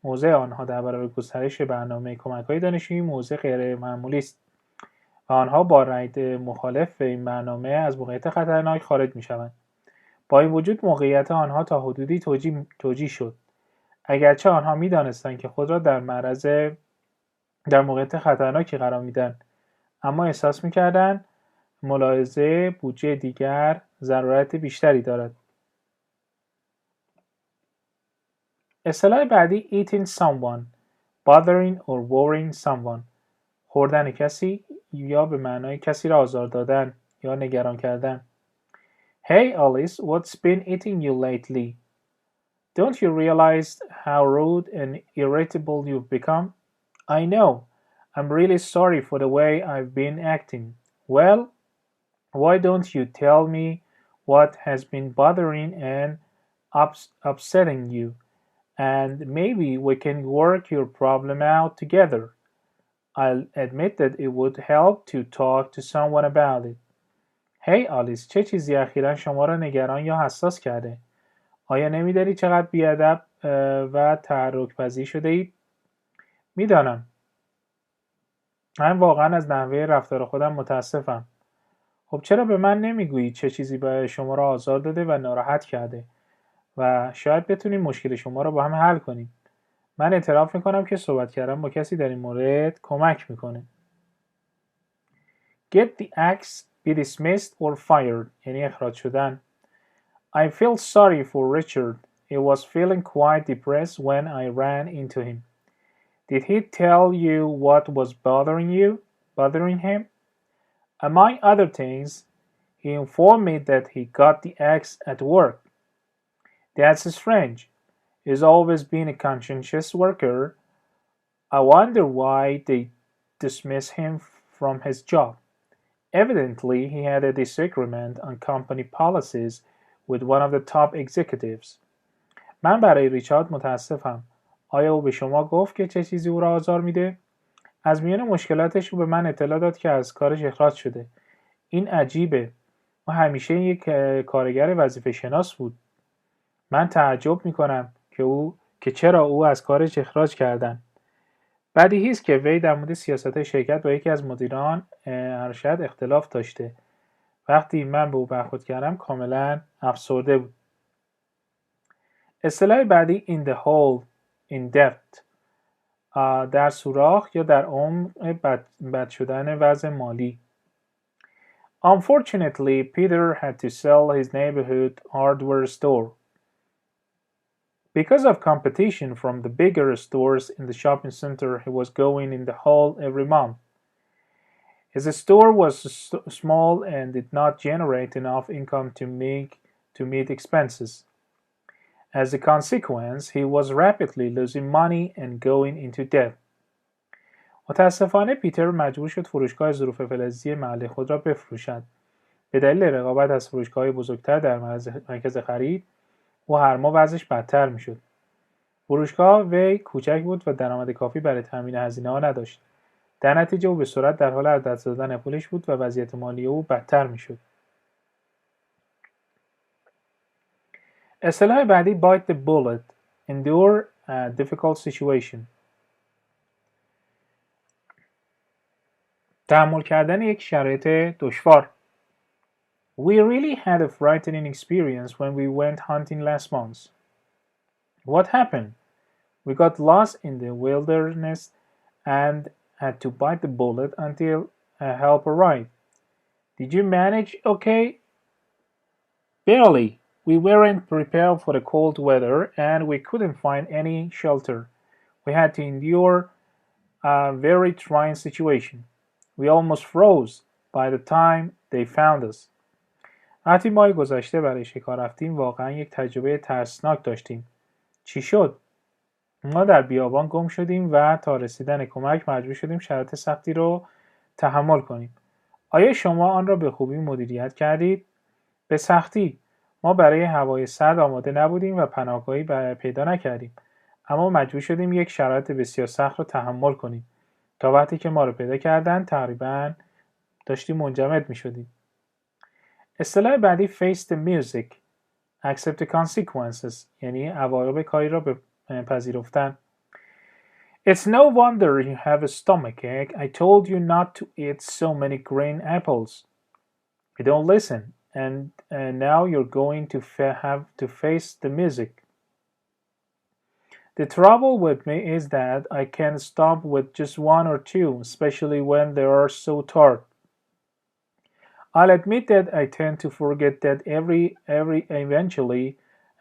موضع آنها در برابر گسترش برنامه کمک‌های دانشجویی موضع غیر معمولی است و آنها با رأی مخالف به این برنامه از موقعیت خطرناک خارج می‌شوند. با این وجود موقعیت آنها تا حدودی توجیه شد. اگرچه آنها می‌دانستند که خود را در موقعیت خطرناکی قرار میدن، اما احساس می‌کردند ملاحظه بودجه دیگر ضرورت بیشتری دارد. اصطلاح بعدی eating someone, bothering or worrying someone. خوردن کسی یا به معنای کسی را آزار دادن یا نگران کردن. Hey Alice, what's been eating you lately? Don't you realize how rude and irritable you've become? I know. I'm really sorry for the way I've been acting. Well, why don't you tell me what has been bothering and upsetting you, and maybe we can work your problem out together. I'll admit that it would help to talk to someone about it. هی آلیس، چه چیزی اخیراً شما را نگران یا حساس کرده؟ آیا نمی‌دانی چقدر بی‌ادب و تحرک‌پذیر شده اید؟ می‌دانم. من واقعاً از نحوه رفتار خودم متاسفم. خب چرا به من نمیگویی چه چیزی به شما را آزار داده و ناراحت کرده و شاید بتونیم مشکل شما را با هم حل کنیم. من اعتراف میکنم که صحبت کردن با کسی در این مورد کمک میکنه. Get the axe, be dismissed or fired یعنی اخراج شدن. I feel sorry for Richard. He was feeling quite depressed when I ran into him. Did he tell you what was bothering him? Among other things, he informed me that he got the axe at work. That's strange. He's always been a conscientious worker. I wonder why they dismissed him from his job. Evidently, he had a disagreement on company policies with one of the top executives. من برای ریچارد متاسفم. آیا او به شما گفت که چه چیزی او را آزار میده؟ از میان مشکلاتش او به من اطلاع داد که از کارش اخراج شده. این عجیبه. او همیشه یک کارگر وظیفه شناس بود. من تعجب میکنم که چرا او از کارش اخراج کردن. بدیهی است که وی در مورد سیاست شرکت با یکی از مدیران ارشد اختلاف داشته. وقتی من به او برخورد کردم کاملا افسرده بود. اصطلاح بعدی in the hole, in depth در سوراخ یا در عمق بد شدن وضع مالی. Unfortunately, Peter had to sell his neighborhood hardware store. Because of competition from the bigger stores in the shopping center, he was going in the hole every month. His store was small and did not generate enough income to meet expenses. As a consequence, he was rapidly losing money and going into debt. متاسفانه پیتر مجبور شد فروشگاه ظروف فلزی محل خود را بفروشد. به دلیل رقابت از فروشگاه‌های بزرگتر در مرکز خرید، او هر ماه وضعش بدتر میشد. فروشگاه وی کوچک بود و درآمد کافی برای تامین هزینه‌ها نداشت. در نتیجه او به سرعت در حال از دست دادن پولش بود و وضعیت مالی او بدتر میشد. اصطلاح بعدی bite the bullet, endure a difficult situation. تحمل کردن یک شرایط دشوار. We really had a frightening experience when we went hunting last month. What happened? We got lost in the wilderness and had to bite the bullet until help arrived. Did you manage okay? Barely. We weren't prepared for the cold weather and we couldn't find any shelter. We had to endure a very trying situation. We almost froze by the time they found us. وقتی ماه گذشته برای شکار رفتیم واقعا یک تجربه ترسناک داشتیم. چی شد؟ ما در بیابان گم شدیم و تا رسیدن کمک مجبور شدیم شرایط سختی رو تحمل کنیم. آیا شما آن را به خوبی مدیریت کردید؟ به سختی. ما برای هوای سرد آماده نبودیم و پناهگاهی پیدا نکردیم. اما مجبور شدیم یک شرایط بسیار سخت رو تحمل کنیم. تا وقتی که ما رو پیدا کردن تقریباً داشتیم منجمد می شدیم. اصطلاح بعدی face the music, accept the consequences یعنی عواقب کاری را پذیرفتن. It's no wonder you have a stomachache. I told you not to eat so many green apples. You don't listen, and now you're going to have to face the music. The trouble with me is that I can't stop with just one or two, especially when they are so tart. I'll admit that I tend to forget that eventually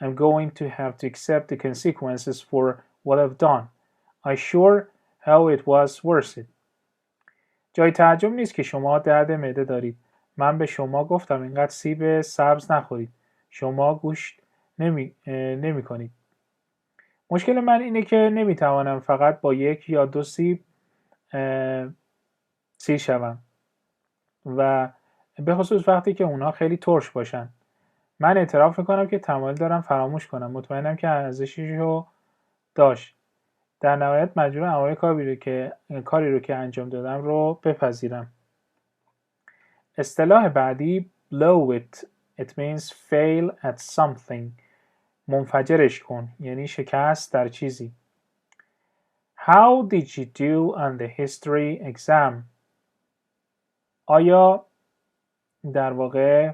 I'm going to have to accept the consequences for what I've done. I sure how it was worth it. جای تعجب نیست که شما درد معده دارید. من به شما گفتم اینقدر سیب سبز نخورید. شما گوش نمی کنید. مشکل من اینه که نمیتوانم فقط با یک یا دو سیب سیر شوم و به خصوص وقتی که اونها خیلی ترش باشن. من اعتراف میکنم که تمایل دارم فراموش کنم. مطمئنم که ارزششو داشت. در نهایت مجبورم اعمال کاری رو که انجام دادم رو بپذیرم. اصطلاح بعدی blow it. It means fail at something. منفجرش کن یعنی شکست در چیزی. How did you do on the history exam? آیا در واقع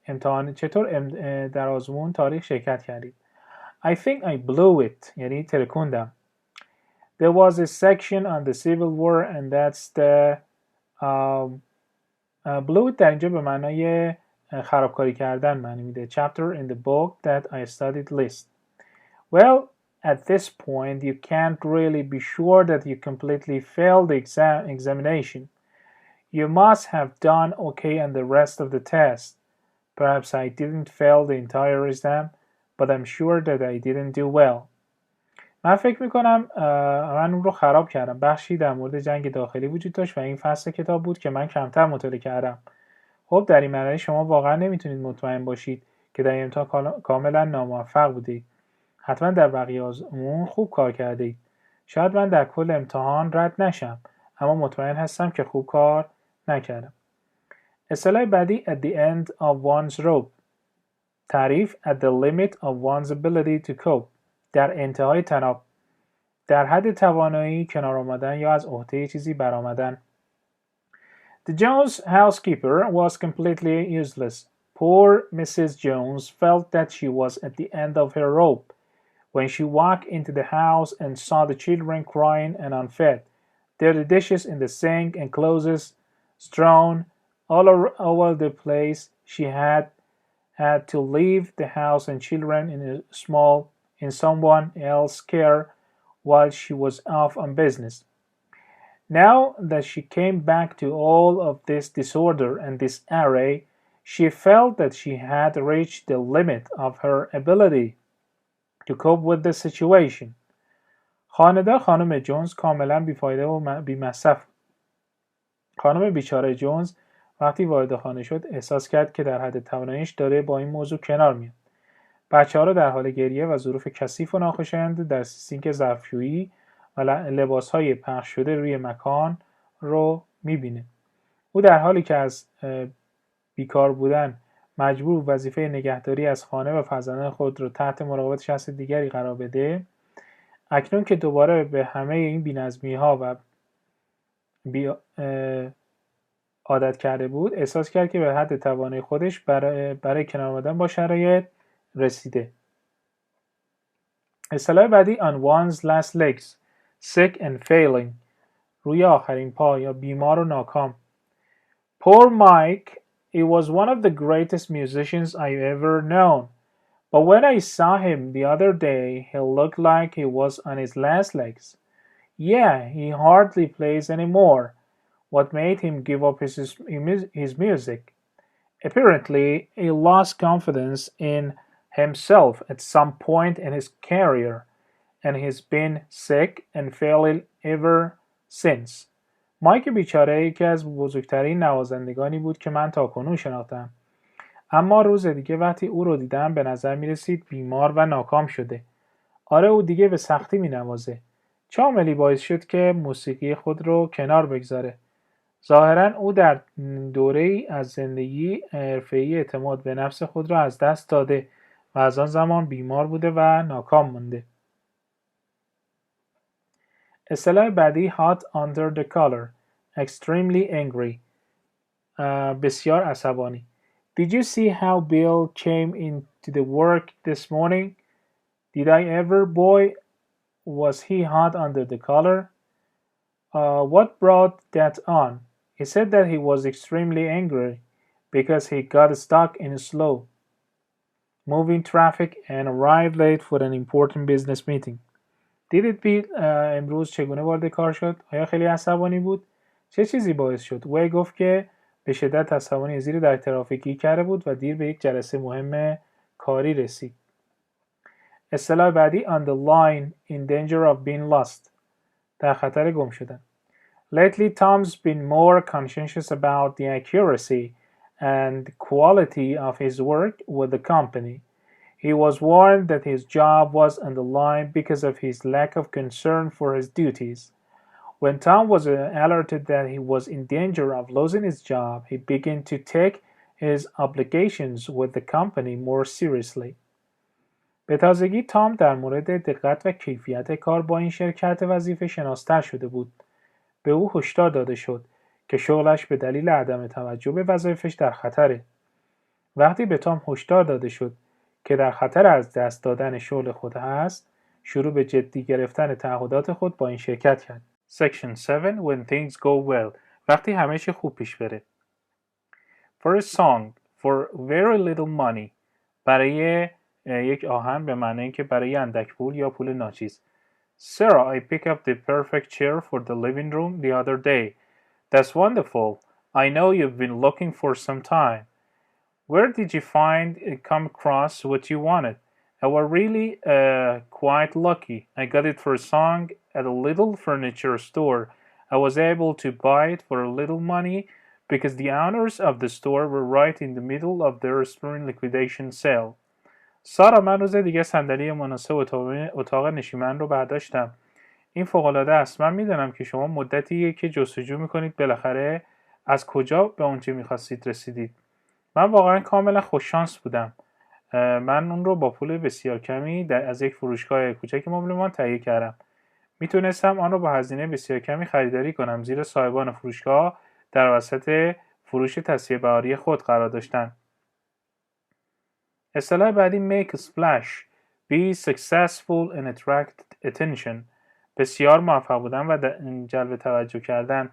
امتحان چطور در آزمون تاریخ شرکت کردید؟ I think I blew it یعنی ترکوندم. There was a section on the Civil War and that's the blew it در اینجا به معنای خرابکاری کردن معنی میده. Chapter in the book that I studied list. Well, at this point you can't really be sure that you completely failed the examination. You must have done okay on the rest of the test. Perhaps I didn't fail the entire exam, but I'm sure that I didn't do well. من فکر میکنم من اون رو خراب کردم. بخشی در مورد جنگ داخلی وجود داشت و این فصل کتاب بود که من کمتر مطالعه کردم. خب در این مرحله شما واقعا نمیتونید مطمئن باشید که در امتحان کاملا ناموفق بودید. حتما در بقیه آزمون خوب کار کردید. شاید من در کل امتحان رد نشم، اما مطمئن هستم که خوب کار نکردم. اصطلاح بعدی at the end of one's rope. تعریف at the limit of one's ability to cope. در انتهای تناب. در حد توانایی کنار آمدن یا از عهده چیزی برآمدن. The Jones housekeeper was completely useless. Poor Mrs. Jones felt that she was at the end of her rope when she walked into the house and saw the children crying and unfed, dirty dishes in the sink and clothes strewn all over the place. She had to leave the house and children in someone else's care while she was off on business. Now that she came back to all of this disorder and disarray, she felt that she had reached the limit of her ability to cope with the situation. خانه‌دار خانم جونز کاملا بیفایده و بی‌مصرف. خانم بیچاره جونز وقتی وارد خانه شد احساس کرد که در حد تواناییش داره با این موضوع کنار میاد. بچه‌ها رو در حال گریه و ظروف کثیف و ناخوشایند در سینک ظرفشویی و لباس‌های پخش شده روی مکان رو می‌بینه. او در حالی که از بیکار بودن مجبور وظیفه نگهداری از خانه و فرزندان خود رو تحت مراقبت شخص دیگری قرار بده، اکنون که دوباره به همه این بی‌نظمی‌ها و عادت کرده بود، احساس کرد که به حد توانایی خودش برای کنار آمدن با شرایط رسیده. اصطلاح بعدی on one's last legs. sick and failing. روی آخرین پا یا بیمار و ناکام. Poor Mike, he was one of the greatest musicians I've ever known. But when I saw him the other day, he looked like he was on his last legs. Yeah, he hardly plays anymore. What made him give up his music? Apparently, he lost confidence in himself at some point in his career, and he's been sick and failing ever since. مایک بیچاره یکی از بزرگترین نوازندگانی بود که من تاکنون شناختم. اما روز دیگه وقتی او رو دیدم به نظر می رسید بیمار و ناکام شده. آره او دیگه به سختی می نوازه. چه عاملی باعث شد که موسیقی خود رو کنار بگذاره؟ ظاهراً او در دوره‌ای از زندگی حرفه‌ای اعتماد به نفس خود را از دست داده و از آن زمان بیمار بوده و ناکام مانده. اصطلاح بعدی hot under the collar. extremely angry. بسیار عصبانی. Did you see how Bill came into the work this morning? Did I ever, boy? Was he hot under the collar? What brought that on? He said that he was extremely angry because he got stuck in slow moving traffic and arrived late for an important business meeting. دیدید بیل امروز چگونه وارد کار شد؟ آیا خیلی عصبانی بود؟ چه چیزی باعث شد؟ وی گفت که به شدت عصبانی زیر در ترافیک گیر کرده بود و دیر به یک جلسه مهم کاری رسید. اصطلاح بعدی on the line in danger of being lost. در خطر گم شدن. Lately Tom's been more conscientious about the accuracy and quality of his work with the company. He was warned that his job was on the line because of his lack of concern for his duties. When Tom was alerted that he was in danger of losing his job, he began to take his obligations with the company more seriously. به تازگی تام در مورد دقت و کیفیت کار با این شرکت وظیفه شناس‌تر شده بود. به او هشدار داده شد که شغلش به دلیل عدم توجه به وظایفش در خطره. وقتی به تام هشدار داده شد که در خطر از دست دادن شغل خود است، شروع به جدی گرفتن تعهدات خود با این شرکت کرد. Section 7 When things go well وقتی همه چی خوب پیش بره. For a song for very little money برای یک آهنگ به معنی که برای اندک پول یا پول ناچیز. Sarah, I picked up the perfect chair for the living room the other day. That's wonderful. I know you've been looking for some time. Where did you come across what you wanted? I was really quite lucky. I got it for a song at a little furniture store. I was able to buy it for a little money because the owners of the store were right in the middle of their spring liquidation sale. سارا، من روز دیگه صندلی مناسب اتاق نشیمن رو برداشتم. این فوق‌العاده است. من میدونم که شما مدتیه که جستجو میکنید بالاخره از کجا به اونچه میخواستید رسیدید. من واقعا کاملا خوششانس بودم. من اون رو با پول بسیار کمی از یک فروشگاه کوچک مبلمان تهیه کردم. میتونستم آن رو با هزینه بسیار کمی خریداری کنم زیرا صاحبان فروشگاه در وسط فروش تصفیه بهاری خود قرار داشتند. اصطلاح بعدی make a splash be successful and attract attention بسیار موفق بودن و جلب توجه کردن.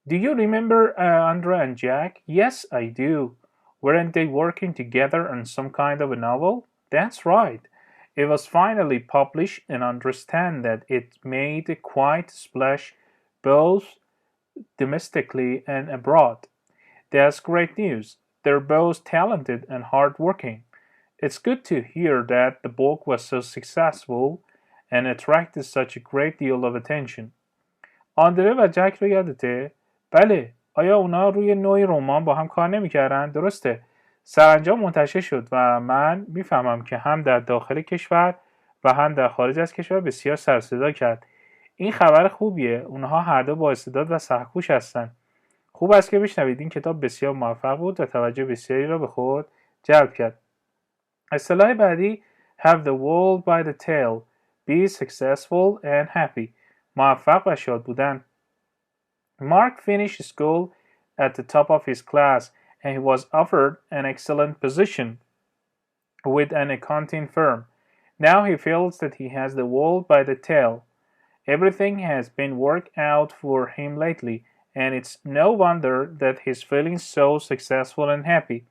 Do you remember Andrea and Jack? Yes, I do. Weren't they working together on some kind of a novel? That's right. It was finally published and understand that it made quite a splash both domestically and abroad. That's great news. They're both talented and hardworking. It's good to hear that the book was so successful and attracted such a great deal of attention. آندره و جک رو یادته؟ بله. آیا اونا روی نوعی رمان با هم کار نمی‌کردن؟ درسته. سرانجام منتشر شد و من میفهمم که هم در داخل کشور و هم در خارج از کشور بسیار سر و صدا کرد. این خبر خوبیه. اونها هر دو با استعداد و سخکوش هستن. خوب است که بشنوید. این کتاب بسیار موفق بود و توجه بسیاری را به خود جلب کرد. اصطلاح بعدی have the world by the tail be successful and happy موفق و شاد بودن. Mark finished school at the top of his class and he was offered an excellent position with an accounting firm. Now he feels that he has the world by the tail. Everything has been worked out for him lately and it's no wonder that he's feeling so successful and happy.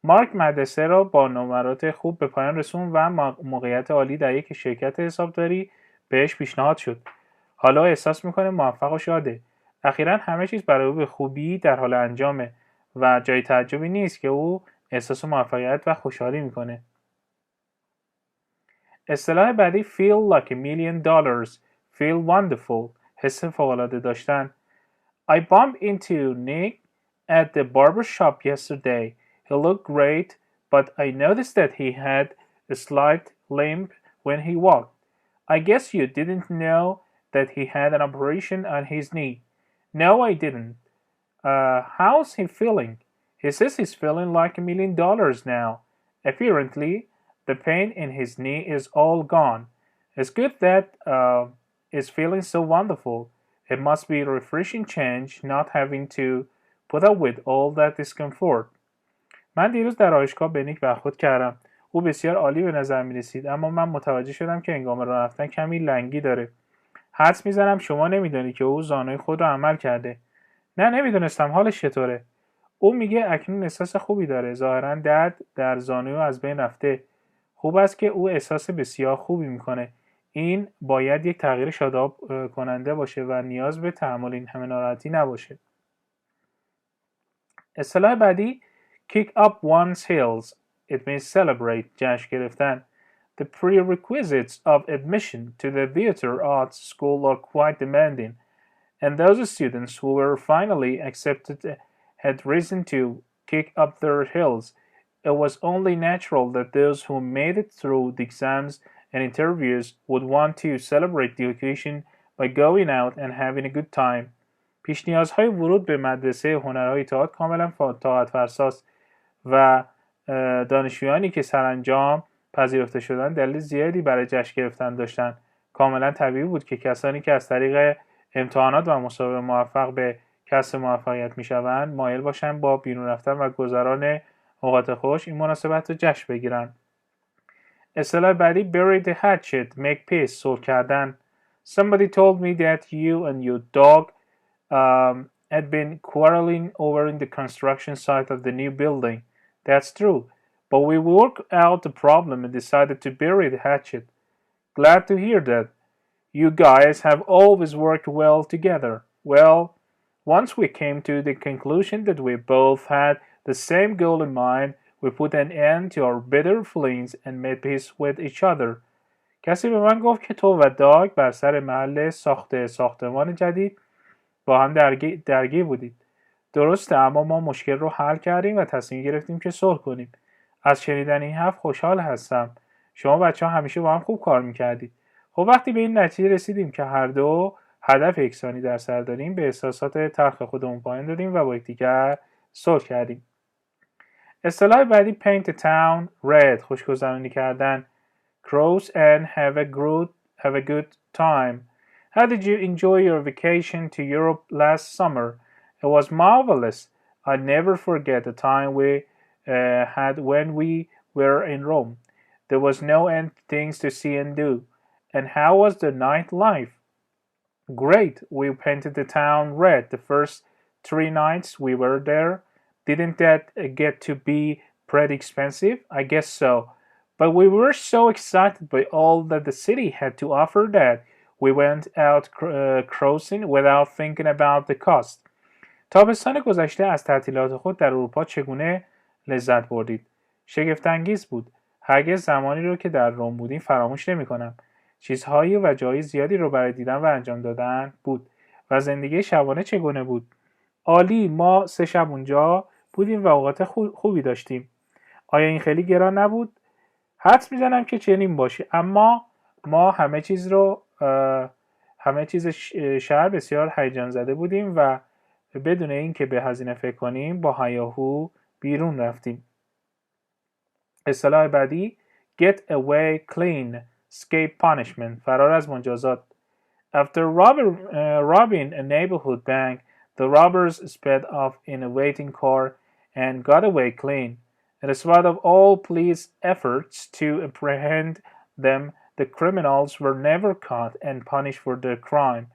مارک مدرسه را با نمرات خوب به پایان رسوند و موقعیت عالی در یک شرکت حسابداری بهش پیشنهاد شد. حالا احساس میکنه موفق و شاده. اخیراً همه چیز برای او به خوبی در حال انجامه و جای تعجبی نیست که او احساس موفقیت و خوشحالی میکنه. اصطلاح بعدی feel like $1,000,000 feel wonderful حس فوق‌العاده داشتن. I bumped into Nick at the barber shop yesterday. He looked great, but I noticed that he had a slight limp when he walked. I guess you didn't know that he had an operation on his knee. No, I didn't. How's he feeling? He says he's feeling like $1,000,000 now. Apparently, the pain in his knee is all gone. It's good that is feeling so wonderful. It must be a refreshing change not having to put up with all that discomfort. من دیروز در آرایشگاه به نیک برخورد کردم. او بسیار عالی به نظر می رسید اما من متوجه شدم که هنگام راه رفتن کمی لنگی داره. حدس میزنم شما نمیدونی که او زانوی خود رو عمل کرده. نه نمیدونستم. حالش چطوره؟ او میگه اکنون احساس خوبی داره. ظاهرا درد در زانوی از بین رفته. خوب است که او احساس بسیار خوبی میکنه. این باید یک تغییر شاداب کننده باشه و نیاز به تحمل این همه ناراحتی نباشه. اصطلاح بعدی kick up one's heels. It means celebrate. جشن گرفتن. The prerequisites of admission to the theater arts school are quite demanding. and those students who were finally accepted had reason to kick up their heels. It was only natural that those who made it through the exams and interviews would want to celebrate the occasion by going out and having a good time. پیش نیازهای ورود به مدرسه هنرهای تئاتر کاملا طاقت فرساست و دانشجویانی که سرانجام پذیرفته شدند دلیل زیادی برای جشن گرفتن داشتند. کاملا طبیعی بود که کسانی که از طریق امتحانات و مسابقه موفق به کسب موفقیت میشوند مایل باشند با بیرون رفتن و گذران اوقات خوش این مناسبت رو جشن بگیرند. اصطلاح بعدی bury the hatchet, make peace, صلح کردن. Somebody told me that you and your dog had been quarreling over in the construction site of the new building. That's true, but we worked out the problem and decided to bury the hatchet. Glad to hear that. You guys have always worked well together. Well, once we came to the conclusion that we both had the same goal in mind, we put an end to our bitter feelings and made peace with each other. کسی به من گفت که تو و داگ بر سر محل ساختمان جدید با هم درگیر بودید. درسته، اما ما مشکل رو حل کردیم و تصمیم گرفتیم که صلح کنیم. از شنیدن این حرف خوشحال هستم. شما بچه‌ها همیشه با هم خوب کار میکردید. خب وقتی به این نتیجه رسیدیم که هر دو هدف یکسانی در سر داریم به احساسات تلخ خودمون پایان دادیم و با یکدیگر صلح کردیم. اصطلاح بعدی paint a town red، خوشگذرانی کردن. Cross and have a good time. How did you enjoy your vacation to Europe last summer? It was marvelous. I'll never forget the time we had when we were in Rome. There was no end to things to see and do. And how was the nightlife? Great. We painted the town red the first 3 nights we were there. Didn't that get to be pretty expensive? I guess so. But we were so excited by all that the city had to offer that we went out cruising without thinking about the cost. تابستان گذشته از تعطیلات خود در اروپا چگونه لذت بردید؟ شگفت‌انگیز بود. هرگز زمانی رو که در روم بودیم فراموش نمی‌کنم. چیزهایی و جای زیادی رو برای دیدن و انجام دادن بود. و زندگی شبانه چگونه بود؟ عالی. ما 3 شب اونجا بودیم و اوقات خوبی داشتیم. آیا این خیلی گران نبود؟ حدس میزنم که چنین باشه، اما ما همه چیز شهر بسیار هیجان زده بودیم و بدون اینکه به هزینه فکر کنیم با هیاهو بیرون رفتیم. اصطلاح بعدی get away clean, escape punishment، فرار از مجازات. After robbing a neighborhood bank, the robbers sped off in a waiting car and got away clean. In spite of all police efforts to apprehend them, the criminals were never caught and punished for their crime.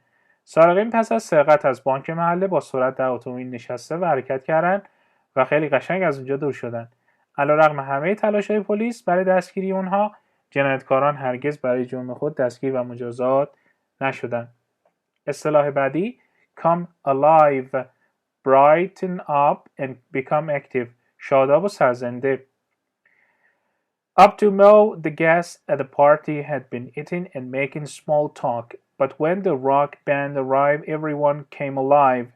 سارقین پس از سرقت از بانک محله با سرعت در اتومبیل نشسته و حرکت کردند و خیلی قشنگ از اونجا دور شدند. علیرغم همه تلاش‌های پلیس برای دستگیری اونها، جنایتکاران هرگز برای جرم خود دستگیر و مجازات نشدند. اصطلاح بعدی come alive, brighten up and become active، شاداب و سرزنده. Up to now, the guests at the party had been eating and making small talk, but when the rock band arrived, everyone came alive.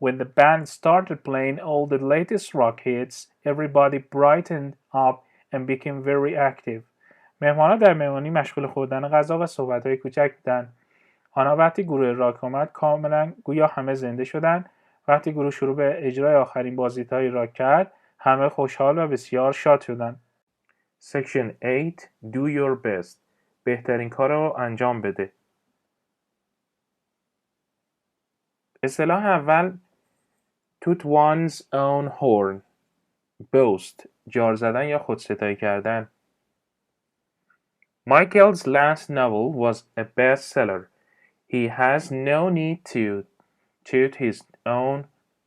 When the band started playing all the latest rock hits, everybody brightened up and became very active. مهمانان در مهمانی مشغول خوردن غذا و صحبت‌های کوچک بودند. آنها وقتی گروه راک آمد کاملا گویا همه زنده شدند. وقتی گروه شروع به اجرای آخرین بازدیدهای راک کرد، همه خوشحال و بسیار شاد شدند. Section 8 Do your best. بهترین کار را انجام بده. اصطلاح اول toot one's own horn. boast. جار زدن یا خودستایی کردن. Michael's last novel was a bestseller. He has no need to toot his own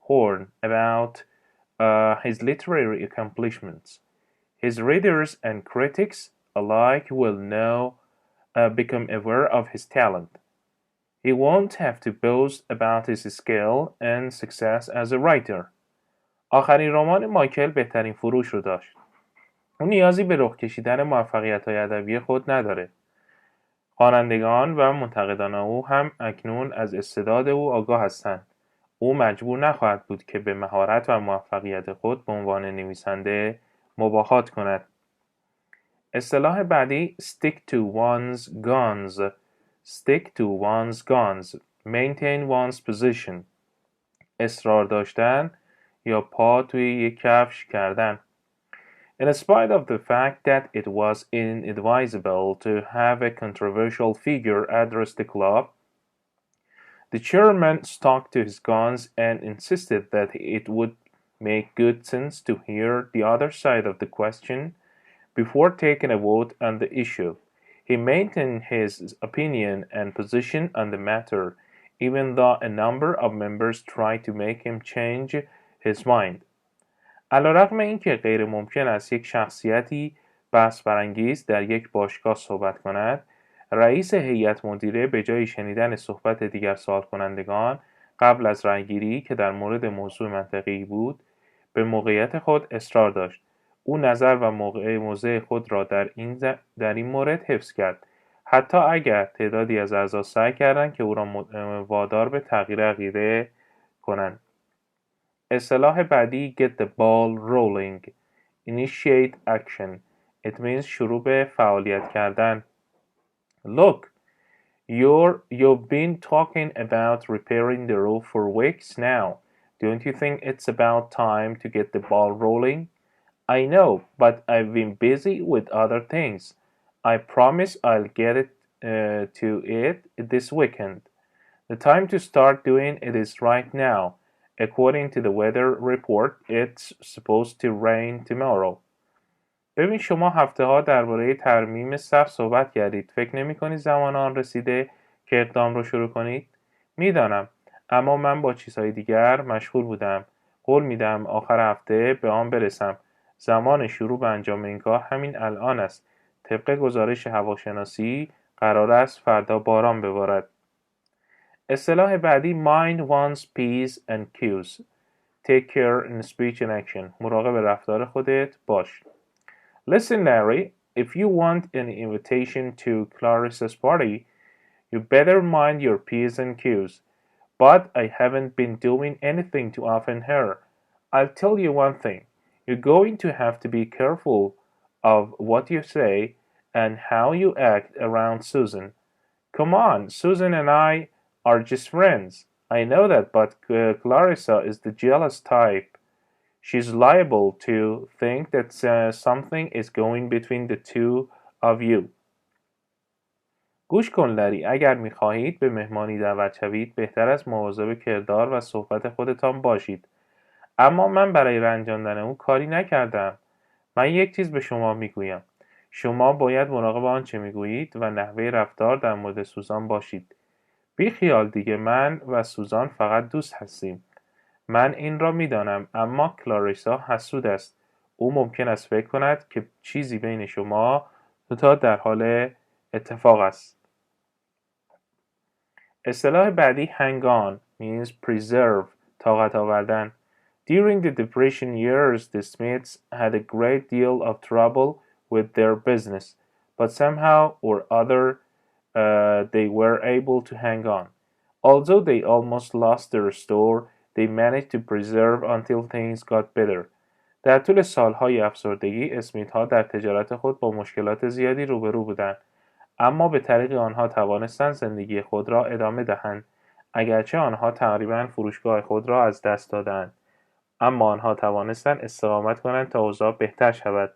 horn about his literary accomplishments. His readers and critics alike will now become aware of his talent. He won't have to boast about his skill and success as a writer. آخرین رمان مایکل بهترین فروش رو داشت. اون نیازی به رخ کشیدن موفقیت‌های ادبی خود نداره. خوانندگان و منتقدان او هم اکنون از استعداد او آگاه هستند. او مجبور نخواهد بود که به مهارت و موفقیت خود به عنوان نویسنده مباهات کند. اصطلاح بعدی stick to one's guns. stick to one's guns. maintain one's position. اصرار داشتن یا پا توی یک کفش کردن. In spite of the fact that it was inadvisable to have a controversial figure address the club, the chairman stuck to his guns and insisted that it would make good sense to hear the other side of the question before taking a vote on the issue. He maintained his opinion and position on the matter, even though a number of members tried to make him change his mind. علیرغم اینکه غیر ممکن است یک شخصیتی بحث برانگیز در یک باشگاه صحبت کند، رئیس هیئت مدیره به جای شنیدن صحبت دیگر سوال کنندگان قبل از رأیگیری که در مورد موضوع منطقی بود، به موقعیت خود اصرار داشت. او نظر و موضع خود را در این مورد حفظ کرد، حتی اگر تعدادی از اعضا سعی کردند که او را وادار به تغییر عقیده کنند. اصطلاح بعدی get the ball rolling. initiate action. It means شروع به فعالیت کردن. Look, you've been talking about repairing the roof for weeks now. Don't you think it's about time to get the ball rolling? I know, but I've been busy with other things. I promise I'll get to it this weekend. The time to start doing it is right now. According to the weather report, it's supposed to rain tomorrow. ببین شما هفته ها درباره ترمیم سقف صحبت کردید. فکر نمی کنید زمان آن رسیده که اقدام رو شروع کنید؟ میدانم، اما من با چیزهای دیگر مشغول بودم. قول میدم آخر هفته به آن برسم. زمان شروع به انجام این کار همین الان است. طبق گزارش هواشناسی قرار است فردا باران ببارد. اصطلاح بعدی mind one's P's and Q's. Take care in speech and action. مراقب رفتار خودت باش. Listen, Larry, if you want an invitation to Clarissa's party, you better mind your P's and Q's. But I haven't been doing anything to offend her. I'll tell you one thing. You're going to have to be careful of what you say and how you act around Susan. Come on, Susan and I are just friends. I know that, but Clarissa is the jealous type. She's liable to think that something is going between the two of you. گوش کن لری، اگر می‌خواهید به مهمانی دعوت شوید بهتر است مواظب کردار و صحبت خودتان باشید. اما من برای رنجاندن او کاری نکردم. من یک چیز به شما میگویم. شما باید مراقب آنچه میگویید و نحوه رفتار در مورد سوزان باشید. بی خیال دیگه، من و سوزان فقط دوست هستیم. من این را میدانم، اما کلاریسا حسود است. او ممکن است فکر کند که چیزی بین شما دوتا در حال اتفاق است. اصطلاح بعدی hang on means preserve. طاقت آوردن. During the Depression years, the Smiths had a great deal of trouble with their business, but somehow or other they were able to hang on. Although they almost lost their store, they managed to preserve until things got better. در طول سالهای افسردگی، اسمیت ها در تجارت خود با مشکلات زیادی روبرو بودند، اما به طریق آنها توانستند زندگی خود را ادامه دهند. اگرچه آنها تقریباً فروشگاه خود را از دست دادند، اما آنها توانستند استقامت کنند تا اوضاع بهتر شود.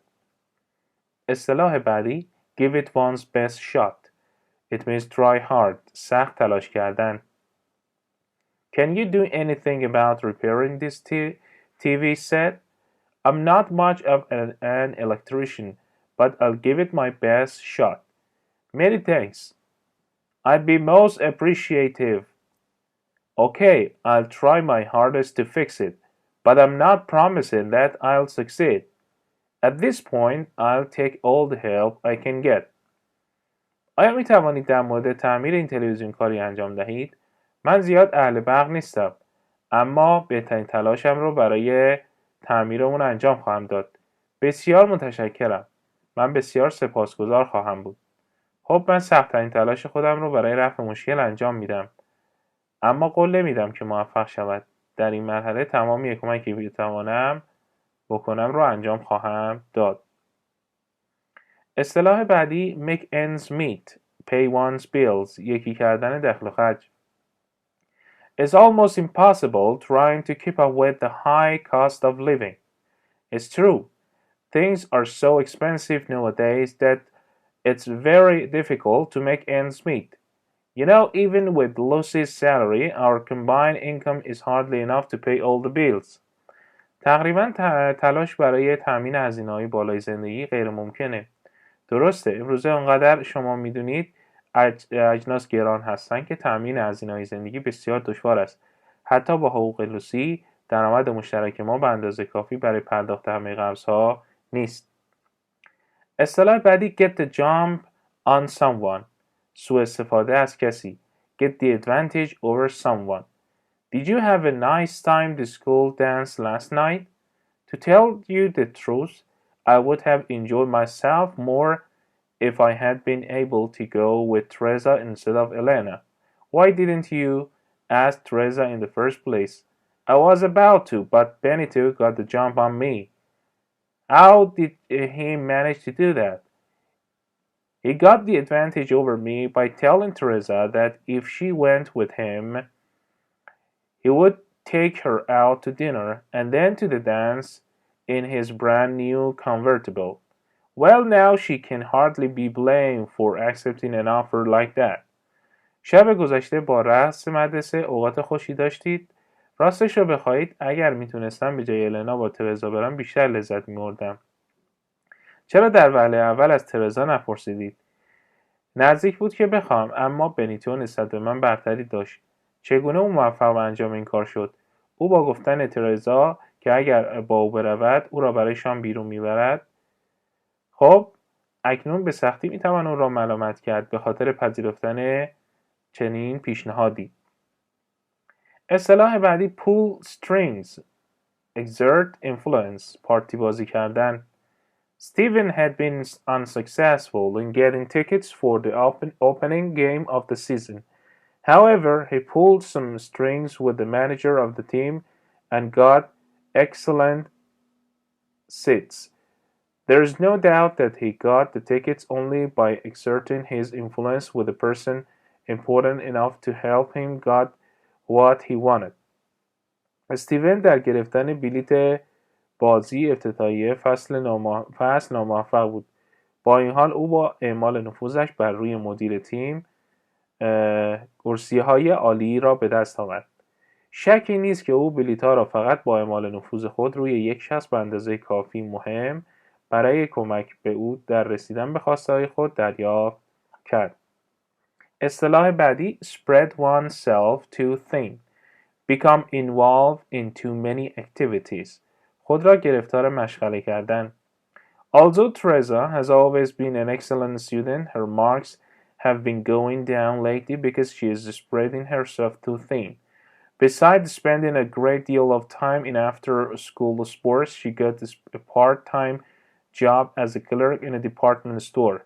اصطلاح بعدی give it one's best shot. It means try hard. سخت تلاش کردن. Can you do anything about repairing this TV set? I'm not much of an electrician, but I'll give it my best shot. Many thanks. I'd be most appreciative. Okay, I'll try my hardest to fix it, but I'm not promising that I'll succeed. At this point, I'll take all the help I can get. آیا می توانید در مورد تعمیر این تلویزیون کاری انجام دهید؟ من زیاد اهل برق نیستم، اما بهترین تلاشم رو برای تعمیر اون انجام خواهم داد. بسیار متشکرم. من بسیار سپاسگزار خواهم بود. خب من سخت‌ترین تلاش خودم رو برای رفع مشکل انجام میدم، اما قول نمیدم که موفق شود. در این مرحله تمامی کمکی که بتوانم بکنم رو انجام خواهم داد. اصطلاح بعدی make ends meet pay one's bills یکی کردن دخل و خرج. It's almost impossible trying to keep up with the high cost of living. It's true. Things are so expensive nowadays that it's very difficult to make ends meet. You know, even with Lucy's salary, our combined income is hardly enough to pay all the bills. تقریبا تلاش برای تأمین هزینه‌های بالای زندگی غیر ممکنه. درسته، امروزه انقدر شما میدونید اجناس گران هستن که تأمین هزینه‌های زندگی بسیار دشوار است. حتی با حقوق لوسی، درآمد مشترک ما به اندازه کافی برای پرداخت همه قرض‌ها نیست. اصطلاح بعدی get the jump on someone سوء استفاده از کسی get the advantage over someone. Did you have a nice time the school dance last night? To tell you the truth, I would have enjoyed myself more if I had been able to go with Teresa instead of Elena. Why didn't you ask Teresa in the first place? I was about to, but Benito got the jump on me. How did he manage to do that? He got the advantage over me by telling Teresa that if she went with him, he would take her out to dinner and then to the dance in his brand new convertible. Well, now she can hardly be blamed for accepting an offer like that. شب گذشته با رقص مدرسه اوقات خوشی داشتید؟ راستش رو بخواهید اگر میتونستم به جای النا با ترزا برم بیشتر لذت می‌بردم. چرا در وهله اول از ترزا نپرسیدید؟ نزدیک بود که بخوام، اما بنیتو نسبت به من برتری داشت. چگونه او موفق به انجام این کار شد؟ او با گفتن ترزا که اگر با او برود او را برای شام بیرون میبرد. خب اکنون به سختی میتوان او را ملامت کرد به خاطر پذیرفتن چنین پیشنهادی. اصطلاح بعدی pull strings exert influence پارتی بازی کردن. Steven had been unsuccessful in getting tickets for the opening game of the season. However, he pulled some strings with the manager of the team and got excellent seats. There is no doubt that he got the tickets only by exerting his influence with a person important enough to help him get what he wanted. استیون در گرفتن بلیت بازی افتتاحیه فصل ناموفق بود. با این حال او با اعمال نفوذش بر روی مدیر تیم کرسی‌های عالی را به دست آورد. شکی نیست که او بلیط‌ها را فقط با اعمال نفوذ خود روی یک شخص به اندازه کافی مهم برای کمک به او در رسیدن به خواسته‌های خود دریافت کرد. اصطلاح بعدی spread oneself too thin become involved in too many activities خود را گرفتار مشغله کردن. Although Teresa has always been an excellent student, her marks have been going down lately because she is spreading herself too thin. Besides spending a great deal of time in after-school sports, she got a part-time job as a clerk in a department store.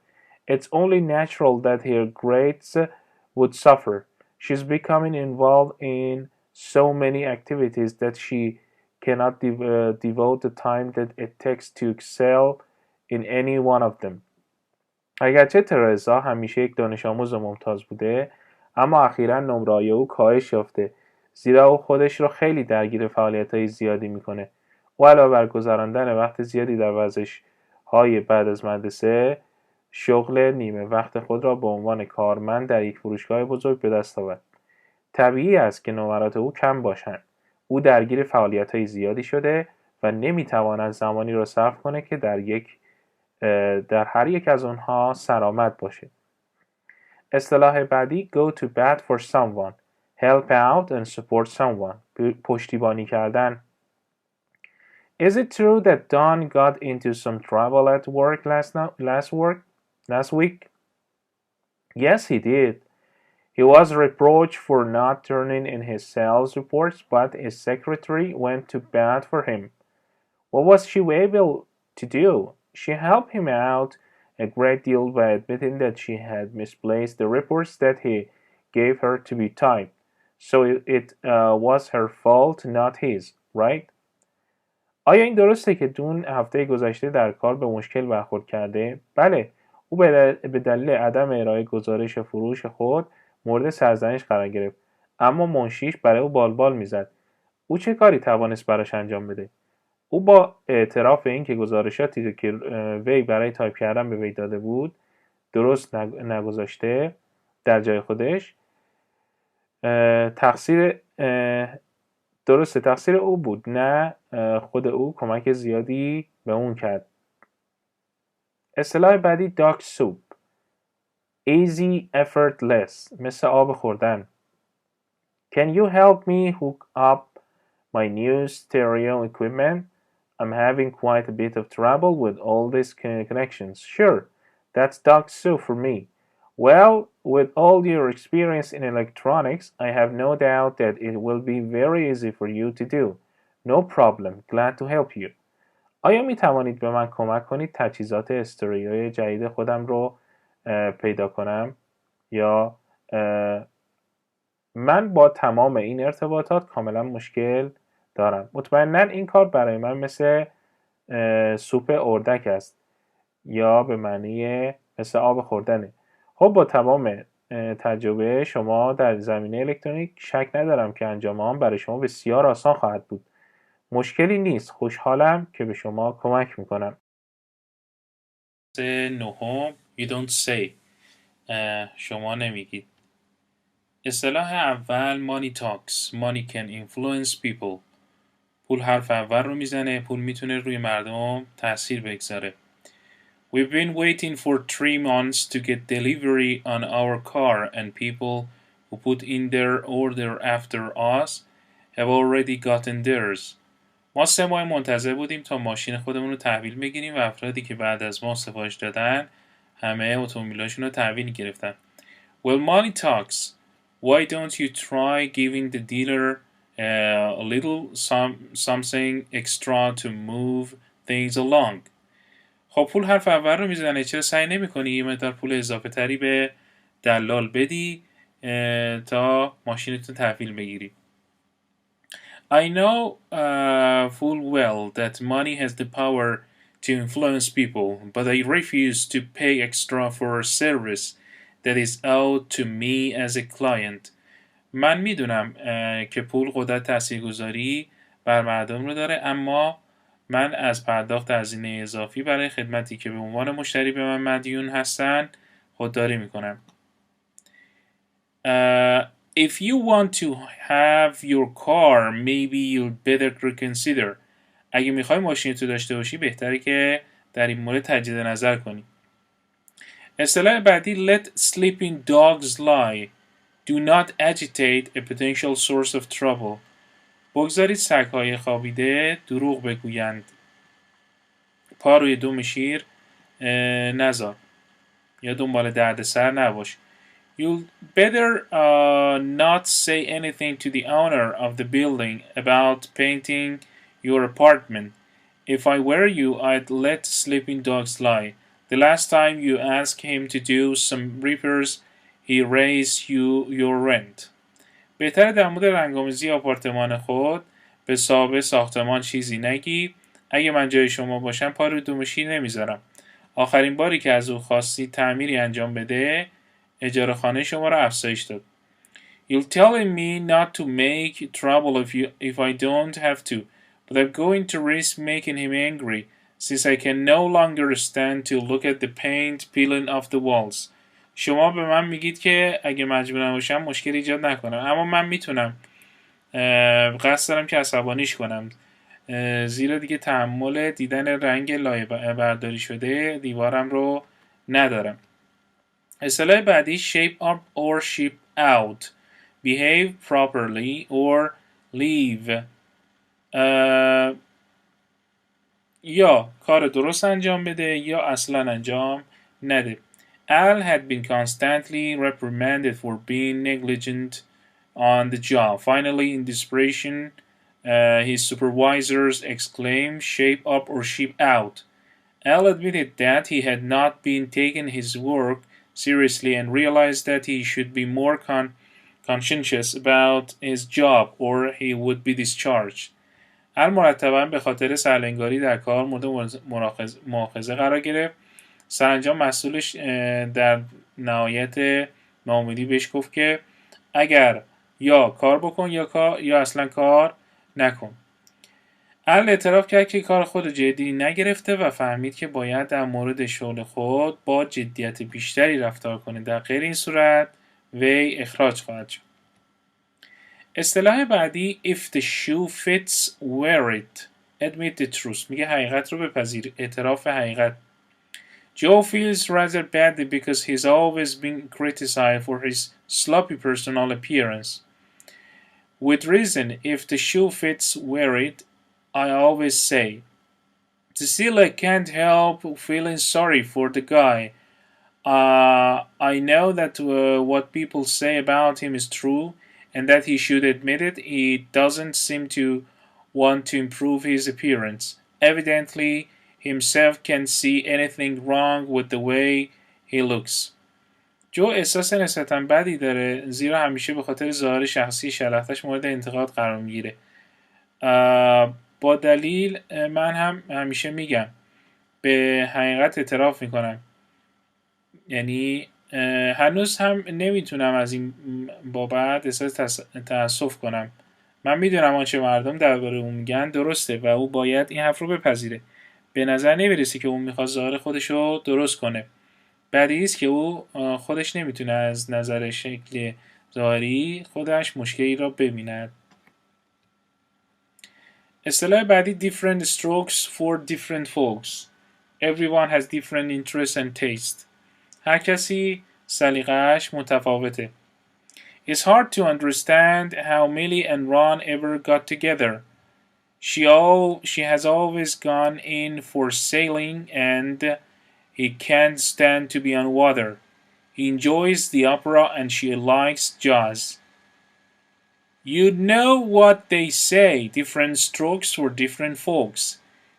It's only natural that her grades would suffer. She's becoming involved in so many activities that she cannot devote the time that it takes to excel in any one of them. اگرچه ترزا همیشه یک دانش آموز ممتاز بوده، اما اخیراً نمره‌های او کاهش یافته، زیرا او خودش را خیلی درگیر فعالیت‌های زیادی می‌کنه. او علاوه بر گذراندن وقت زیادی در ورزش‌های بعد از مدرسه، شغل نیمه وقت خود را به عنوان کارمند در یک فروشگاه بزرگ به دست آورد. طبیعی است که نمرات او کم باشند. او درگیر فعالیت‌های زیادی شده و نمی‌تواند زمانی را صرف کنه که در هر یک از آنها سرآمد باشه. اصطلاح بعدی go to bat for someone help out and support someone پشتیبانی کردن. Is it true that Don got into some trouble at work last week? Yes, he did. He was reproached for not turning in his sales reports, but his secretary went to bat for him. What was she able to do? She helped him out a great deal by admitting that she had misplaced the reports that he gave her to be typed. So it was her fault, not his, right? آیا این درسته که دون هفته گذشته در کار به مشکل برخورد کرده؟ بله، او به دلیل عدم ارائه گزارش فروش خود مورد سرزنش قرار گرفت، اما منشیش برای او بالبال میزد. او چه کاری توانست براش انجام بده؟ او با اعتراف اینکه گزارشاتی که وی برای تایپ کردن به وی داده بود درست نگذاشته در جای خودش، تقصیر او بود، نه خود او کمک زیادی به اون کرد. اصطلاح بعدی dog soup. Easy, effortless. مثل آب خوردن. Can you help me hook up my new stereo equipment? I'm having quite a bit of trouble with all these connections. Sure, that's dog soup for me. Well, with all your experience in electronics, I have no doubt that it will be very easy for you to do. No problem. Glad to help you. آیا می توانید به من کمک کنید تجهیزات استریوی جدید خودم رو پیدا کنم؟ یا من با تمام این ارتباطات کاملا مشکل دارم. مطمئنا این کار برای من مثل سوپ اردک است یا به معنی مثل آب خوردنه. خب با تمام تجربه شما در زمینه الکترونیک شک ندارم که انجام آن برای شما بسیار آسان خواهد بود. مشکلی نیست. خوشحالم که به شما کمک میکنم. نهم you don't say. شما نمیگید. اصطلاح اول money talks. Money can influence people. پول حرف اول رو میزنه. پول میتونه روی مردم تأثیر بگذاره. We've been waiting for 3 months to get delivery on our car and people who put in their order after us have already gotten theirs. ما 3 ماه منتظر بودیم تا ماشین خودمون رو تحویل بگیریم و افرادی که بعد از ما سفارش دادن همه اتومبیلاشون رو تحویل گرفتن. Well, money talks. Why don't you try giving the dealer a little something extra to move things along? خب پول حرف اول رو میزنه. چرا سعی نمی کنی یه مقدار پول اضافه تری به دلال بدی تا ماشینتو تحویل بگیری؟ I know full well that money has the power to influence people, but I refuse to pay extra for a service that is owed to me as a client. من میدونم که پول قدرت تاثیرگذاری بر مردم رو داره، اما من از پرداخت هزینه اضافی برای خدمتی که به عنوان مشتری به من مدیون هستن خودداری میکنم. If you want to have your car, maybe you'd better reconsider. اگه میخوای ماشینتو داشته باشی بهتره که در این مورد تجدید نظر کنی. اصطلاح بعدی let sleeping dogs lie. Do not agitate a potential source of trouble. بگذارید سگ‌های خوابیده دروغ بگویند. پا روی دم شیر نذار یا دنبال دردسر نباش. You'd better not say anything to the owner of the building about painting your apartment. If I were you, I'd let sleeping dogs lie. The last time you asked him to do some repairs, he raised you your rent. بهتره در مورد رنگ‌آمیزی آپارتمان خود به صاحب ساختمان چیزی نگی. اگه من جای شما باشم پا روی دم شیر نمیذارم. آخرین باری که از او خواستی تعمیری انجام بده اجاره خانه شما را افزایش داد. You're telling me not to make trouble if I don't have to, but I'm going to risk making him angry since I can no longer stand to look at the paint peeling off the walls. شما به من میگید که اگه مجبور نباشم مشکل ایجاد نکنم، اما من میتونم قصد دارم که عصبانیش کنم، زیرا دیگه تحمل دیدن رنگ لایه برداری شده دیوارم رو ندارم. اصطلاح بعدی shape up or ship out. Behave properly or leave. یا کار درست انجام بده یا اصلا انجام نده. Al had been constantly reprimanded for being negligent on the job. Finally, in desperation, his supervisors exclaimed, shape up or ship out. Al admitted that he had not been taking his work seriously and realized that he should be more conscientious about his job or he would be discharged. Al مرتباً به خاطر سرلنگاری در کار مورد مؤاخذه قرار گرفت. سرانجام مسئولش در نهایت ناامیدی بهش گفت که اگر یا کار بکن یا اصلا کار نکن. ال اعتراف کرد که کار خود جدی نگرفته و فهمید که باید در مورد شغل خود با جدیت بیشتری رفتار کنه. در غیر این صورت وی اخراج خواهد شد. اصطلاح بعدی if the shoe fits wear it. admit the truth. میگه حقیقت رو بپذیر. اعتراف حقیقت. Joe feels rather badly because he's always been criticized for his sloppy personal appearance. With reason, if the shoe fits wear it, I always say. Cecilia can't help feeling sorry for the guy. I know that what people say about him is true and that he should admit it. He doesn't seem to want to improve his appearance. Evidently, himself can't see anything wrong with the way he looks. جو احساس نسبتاً بدی داره زیرا همیشه به خاطر ظاهر شخصی شلختش مورد انتقاد قرار میگیره. با دلیل من هم همیشه میگم به حقیقت اعتراف میکنم. یعنی هنوز هم نمیتونم از این بابت احساس تأسف کنم. من میدونم آنچه مردم درباره اون میگن درسته و او باید این حرف رو بپذیره. به نظر نمیرسه که اون میخواد ظاهر خودش رو درست کنه. بدیهی است که او خودش نمیتونه از نظر شکل ظاهری خودش مشکلی را ببیند. اصطلاح بعدی different strokes for different folks. Everyone has different interests and taste. هر کسی سلیقه‌اش متفاوته. It's hard to understand how Millie and Ron ever got together. She has always gone in for sailing and he can't stand to be on water. He enjoys the opera and she likes jazz. You know what they say, different strokes for different folks.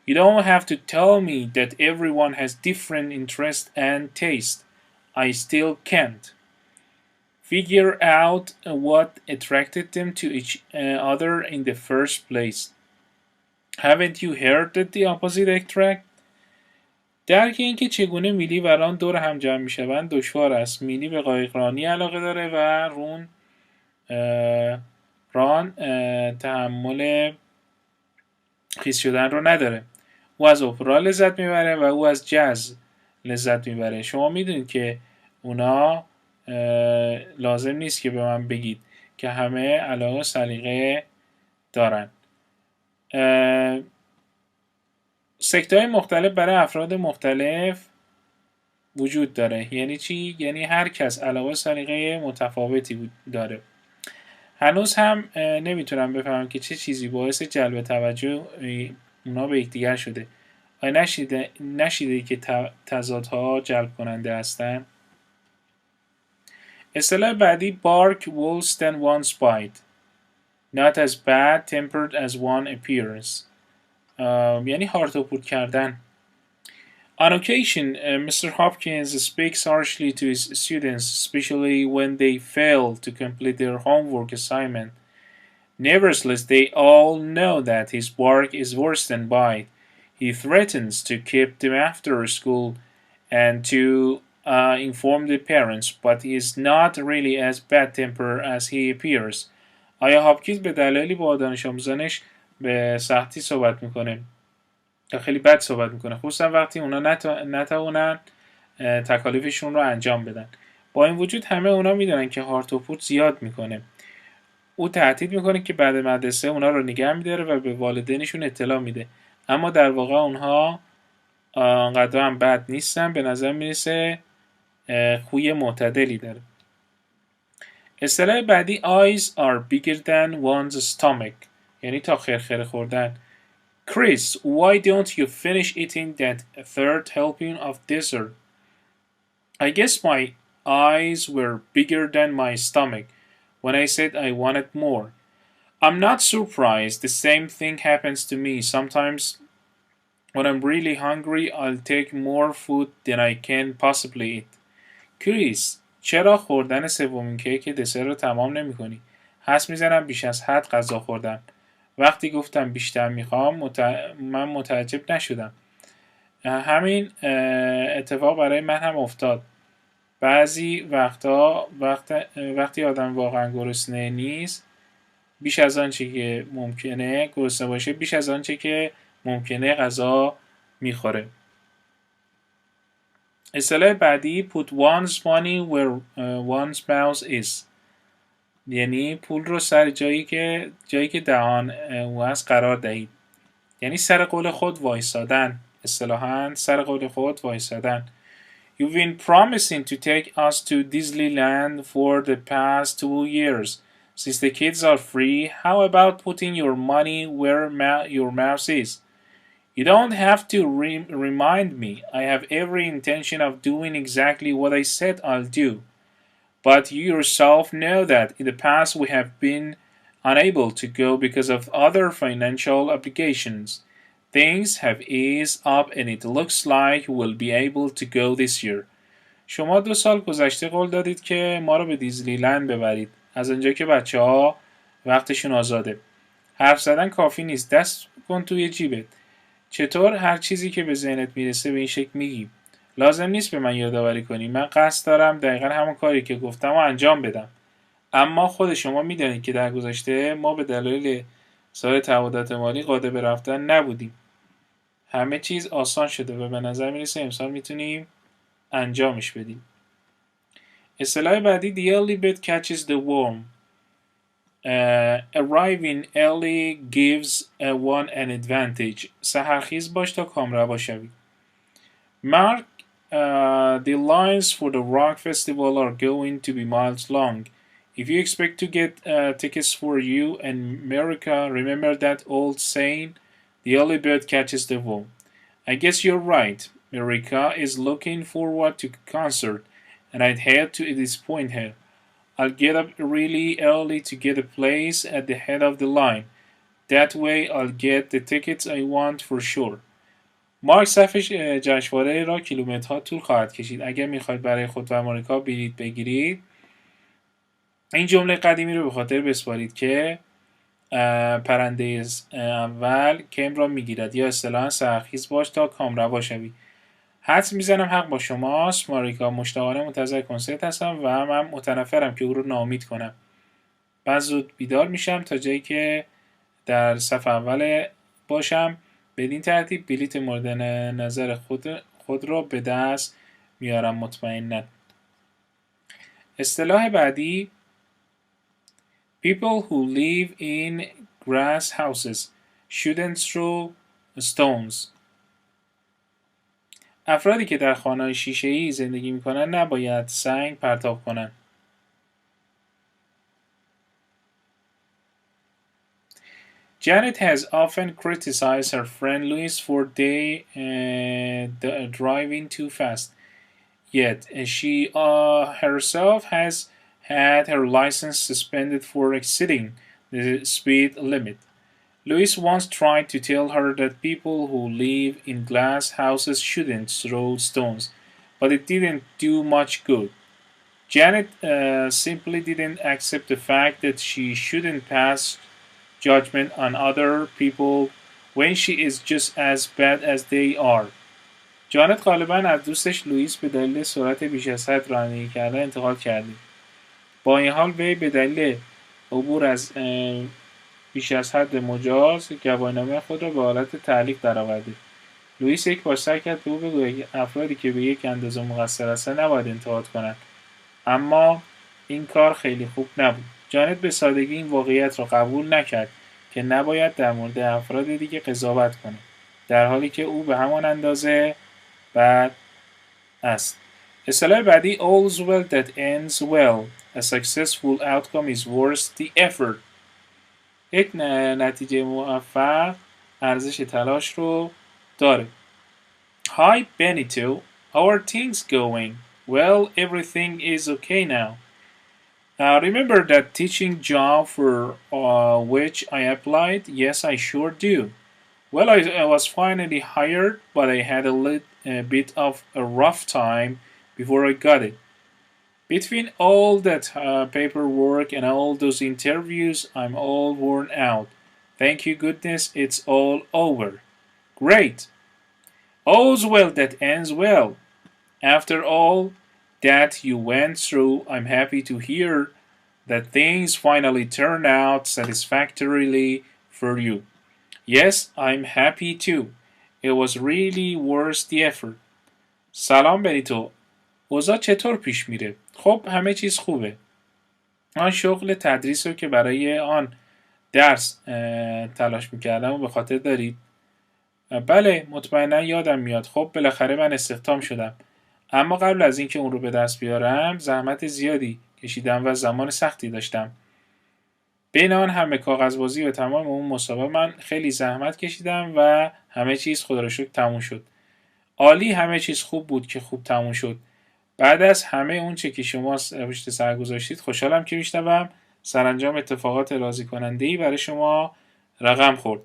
You don't have to tell me that everyone has different interests and taste. I still can't figure out what attracted them to each other in the first place. Haven't you heard that the opposite attract? درک این که چگونه میلی و ران دور هم جمع میشوند دشوار است. میلی به قایقرانی علاقه داره و ران تحمل خیس شدن رو نداره. او از اپرا لذت میبره و او از جاز لذت میبره. شما میدونید که اونا لازم نیست که به من بگید که همه علاقه و سلیقه دارن. سکت‌های مختلف برای افراد مختلف وجود داره. یعنی چی؟ یعنی هر کس علاقه و سلیقه متفاوتی داره. هنوز هم نمیتونم بفهمم که چه چیزی باعث جلب توجه اونا به یکدیگر شده. آیا نشیده که تضادها جلب کننده هستن؟ اصطلاح بعدی bark worse than one's bite. Not as bad tempered as one appears. یعنی هارت و پورت کردن. On occasion, Mr. Hopkins speaks harshly to his students, especially when they fail to complete their homework assignment. Nevertheless, they all know that his bark is worse than bite. He threatens to keep them after school and to inform the parents, but he is not really as bad-tempered as he appears. آیا هاپکینز به دلایلی با دانش آموزانش به سختی صحبت میکنه یا خیلی بد صحبت میکنه، خصوصا وقتی اونا نتوانن تکالیفشون رو انجام بدن. با این وجود همه اونا میدونن که هارت و پورت زیاد میکنه. او تهدید میکنه که بعد مدرسه اونا رو نگه میداره و به والدینشون اطلاع میده، اما در واقع اونها انقدر هم بد نیستن. به نظر میرسه خوی معتدلی داره. اصطلاح بعدی eyes are bigger than one's stomach. یعنی تا خرخره خوردن. Chris, why don't you finish eating that third helping of dessert? I guess my eyes were bigger than my stomach when I said I wanted more. I'm not surprised. The same thing happens to me. Sometimes When I'm really hungry, I'll take more food than I can possibly eat. کریس، چرا خوردن سومین کیک دسر رو تمام نمی کنی؟ حدس میزنم بیش از حد غذا خوردم. وقتی گفتم بیشتر میخوام من متعجب نشدم. همین اتفاق برای من هم افتاد. بعضی وقتا وقتی آدم واقعا گرسنه نیست، بیش از آنچه که ممکنه گرسنه باشه، بیش از آنچه که ممکنه غذا میخوره. اصطلاح بعدی put one's money where one's mouth is، یعنی پول رو سر جایی که دهان او هست قرار دهید. یعنی سر قول خود وایسادن. اصطلاحاً سر قول خود وایسادن. You've been promising to take us to Disneyland for the past 2 years. Since the kids are free, how about putting your money where your mouth is? You don't have to remind me. I have every intention of doing exactly what I said I'll do. But you yourself know that in the past we have been unable to go because of other financial obligations. Things have eased up and it looks like we'll be able to go this year. شما 2 سال گذشته قول دادید که ما رو به دیزنیلند ببرید. از اونجا که بچه‌ها وقتشون آزاده. حرف زدن کافی نیست. دست کن توی جیبت. چطور هر چیزی که به ذهنت میرسه به این شکل میگی؟ لازم نیست به من یادآوری کنی. من قصد دارم دقیقا همون کاری که گفتم و انجام بدم. اما خود شما میدانید که در گذشته ما به دلایل سایر تعهدات مالی قادر به رفتن نبودیم. همه چیز آسان شده و به نظر میرسه امسال میتونیم انجامش بدیم. اصطلاح بعدی the early bird catches the worm. Arriving early gives one an advantage. سحرخیز باش تا کامروا شوی. Mark, the lines for the rock festival are going to be miles long. If you expect to get tickets for you and America, remember that old saying, the early bird catches the worm. I guess you're right. America is looking forward to the concert, and I'd hate to disappoint her. I'll get up really early to get a place at the head of the line. That way I'll get the tickets I want for sure. مارک صف جشنواره را کیلومترها طول خواهد کشید. اگر میخواید برای خود و آمریکا بلیط بگیرید، این جمله قدیمی رو به خاطر بسپارید که پرنده اول کم را میگیرد، یا اصطلاحاً سحرخیز باش تا کامروا شوی. حدس میزنم حق با شماست. ماریکا، مشتاقانه منتظر کنسرت هستم و من متنفرم که او رو ناامید کنم. بعد زود بیدار میشم تا جایی که در صف اول باشم. بدین ترتیب بلیط مورد نظر خود را به دست میارم مطمئنا. اصطلاح بعدی people who live in grass houses shouldn't throw stones. افرادی که در خانه‌های شیشه‌ای زندگی می‌کنند نباید سنگ پرتاب کنند. Janet has often criticized her friend Louis for driving too fast. Yet she herself has had her license suspended for exceeding the speed limit. Louis once tried to tell her that people who live in glass houses shouldn't throw stones, but it didn't do much good. Janet simply didn't accept the fact that she shouldn't pass judgment on other people when she is just as bad as they are. جانت غالباً از دوستش لوئیس به دلیل سرعت بیش از حد رانندگی کردن انتقاد کرده. با این حال وی به دلیل عبور از بیش از حد مجاز گواهینامه خود را به حالت تعلیق درآورده. لوئیس یک بار سعی کرد به او بگوید افرادی که به یک اندازه مقصر هستند نباید انتقاد کنند، اما این کار خیلی خوب نبود. جانت به سادگی این واقعیت را قبول نکرد که نباید در مورد افراد دیگه قضاوت کنه، در حالی که او به همان اندازه بد است. اصطلاح بعدی all's well that ends well. A successful outcome is worth the effort. یک نتیجه موفق ارزش تلاش رو داره. Hi Benito, how are things going? Well, everything is okay now. Remember that teaching job for which I applied? Yes, I sure do. Well, I was finally hired, but I had a bit of a rough time before I got it. Between all that paperwork and all those interviews, I'm all worn out. Thank you goodness it's all over. Great. All's well that ends well. After all that you went through, I'm happy to hear that things finally turned out satisfactorily for you. Yes, I'm happy too. It was really worth the effort. سلام بنیتو. اوضاع چطور پیش میره؟ خب همه چیز خوبه. آن شغل تدریس رو که برای آن درس تلاش میکردم و به خاطر دارید؟ بله مطمئنا یادم میاد. خب بالاخره من استخدام شدم. اما قبل از اینکه اون رو به دست بیارم زحمت زیادی کشیدم و زمان سختی داشتم. بین آن همه کاغذبازی و تمام اون مسابقه من خیلی زحمت کشیدم و همه چیز خدا رو شکر تموم شد. عالی، همه چیز خوب بود که خوب تموم شد. بعد از همه اون چه که شما پشت سر گذاشتید خوشحالم که میشنوم سرانجام اتفاقات راضی کننده‌ای برای شما رقم خورد.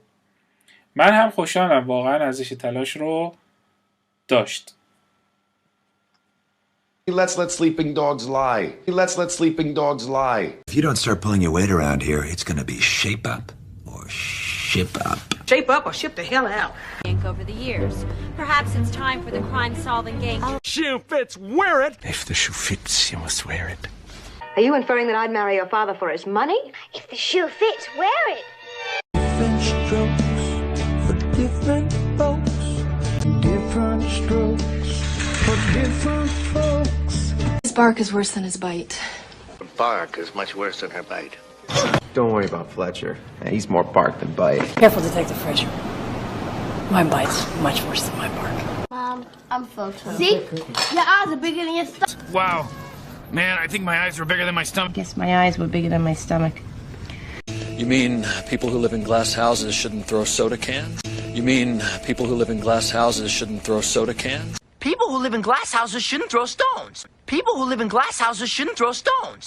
من هم خوشحالم، واقعا ارزش تلاش رو داشت. He lets let sleeping dogs lie. He lets let sleeping dogs lie. If you don't start pulling your weight around here, it's gonna be shape up or ship up. Shape up or ship the hell out. Over the years, perhaps it's time for the crime-solving game. Shoe fits, wear it. If the shoe fits, you must wear it. Are you inferring that I'd marry your father for his money? If the shoe fits, wear it. Different strokes for different folks. Different strokes for different folks. His bark is worse than his bite. The bark is much worse than her bite. Don't worry about Fletcher. He's more bark than bite. Careful, Detective Fraser. My bite's much worse than my bark. Mom, I'm full too. See? Your eyes are bigger than your stomach. Wow. Man, I think my eyes were bigger than my stomach. Yes, my eyes were bigger than my stomach. You mean people who live in glass houses shouldn't throw soda cans? You mean people who live in glass houses shouldn't throw soda cans? People who live in glass houses shouldn't throw stones. People who live in glass houses shouldn't throw stones.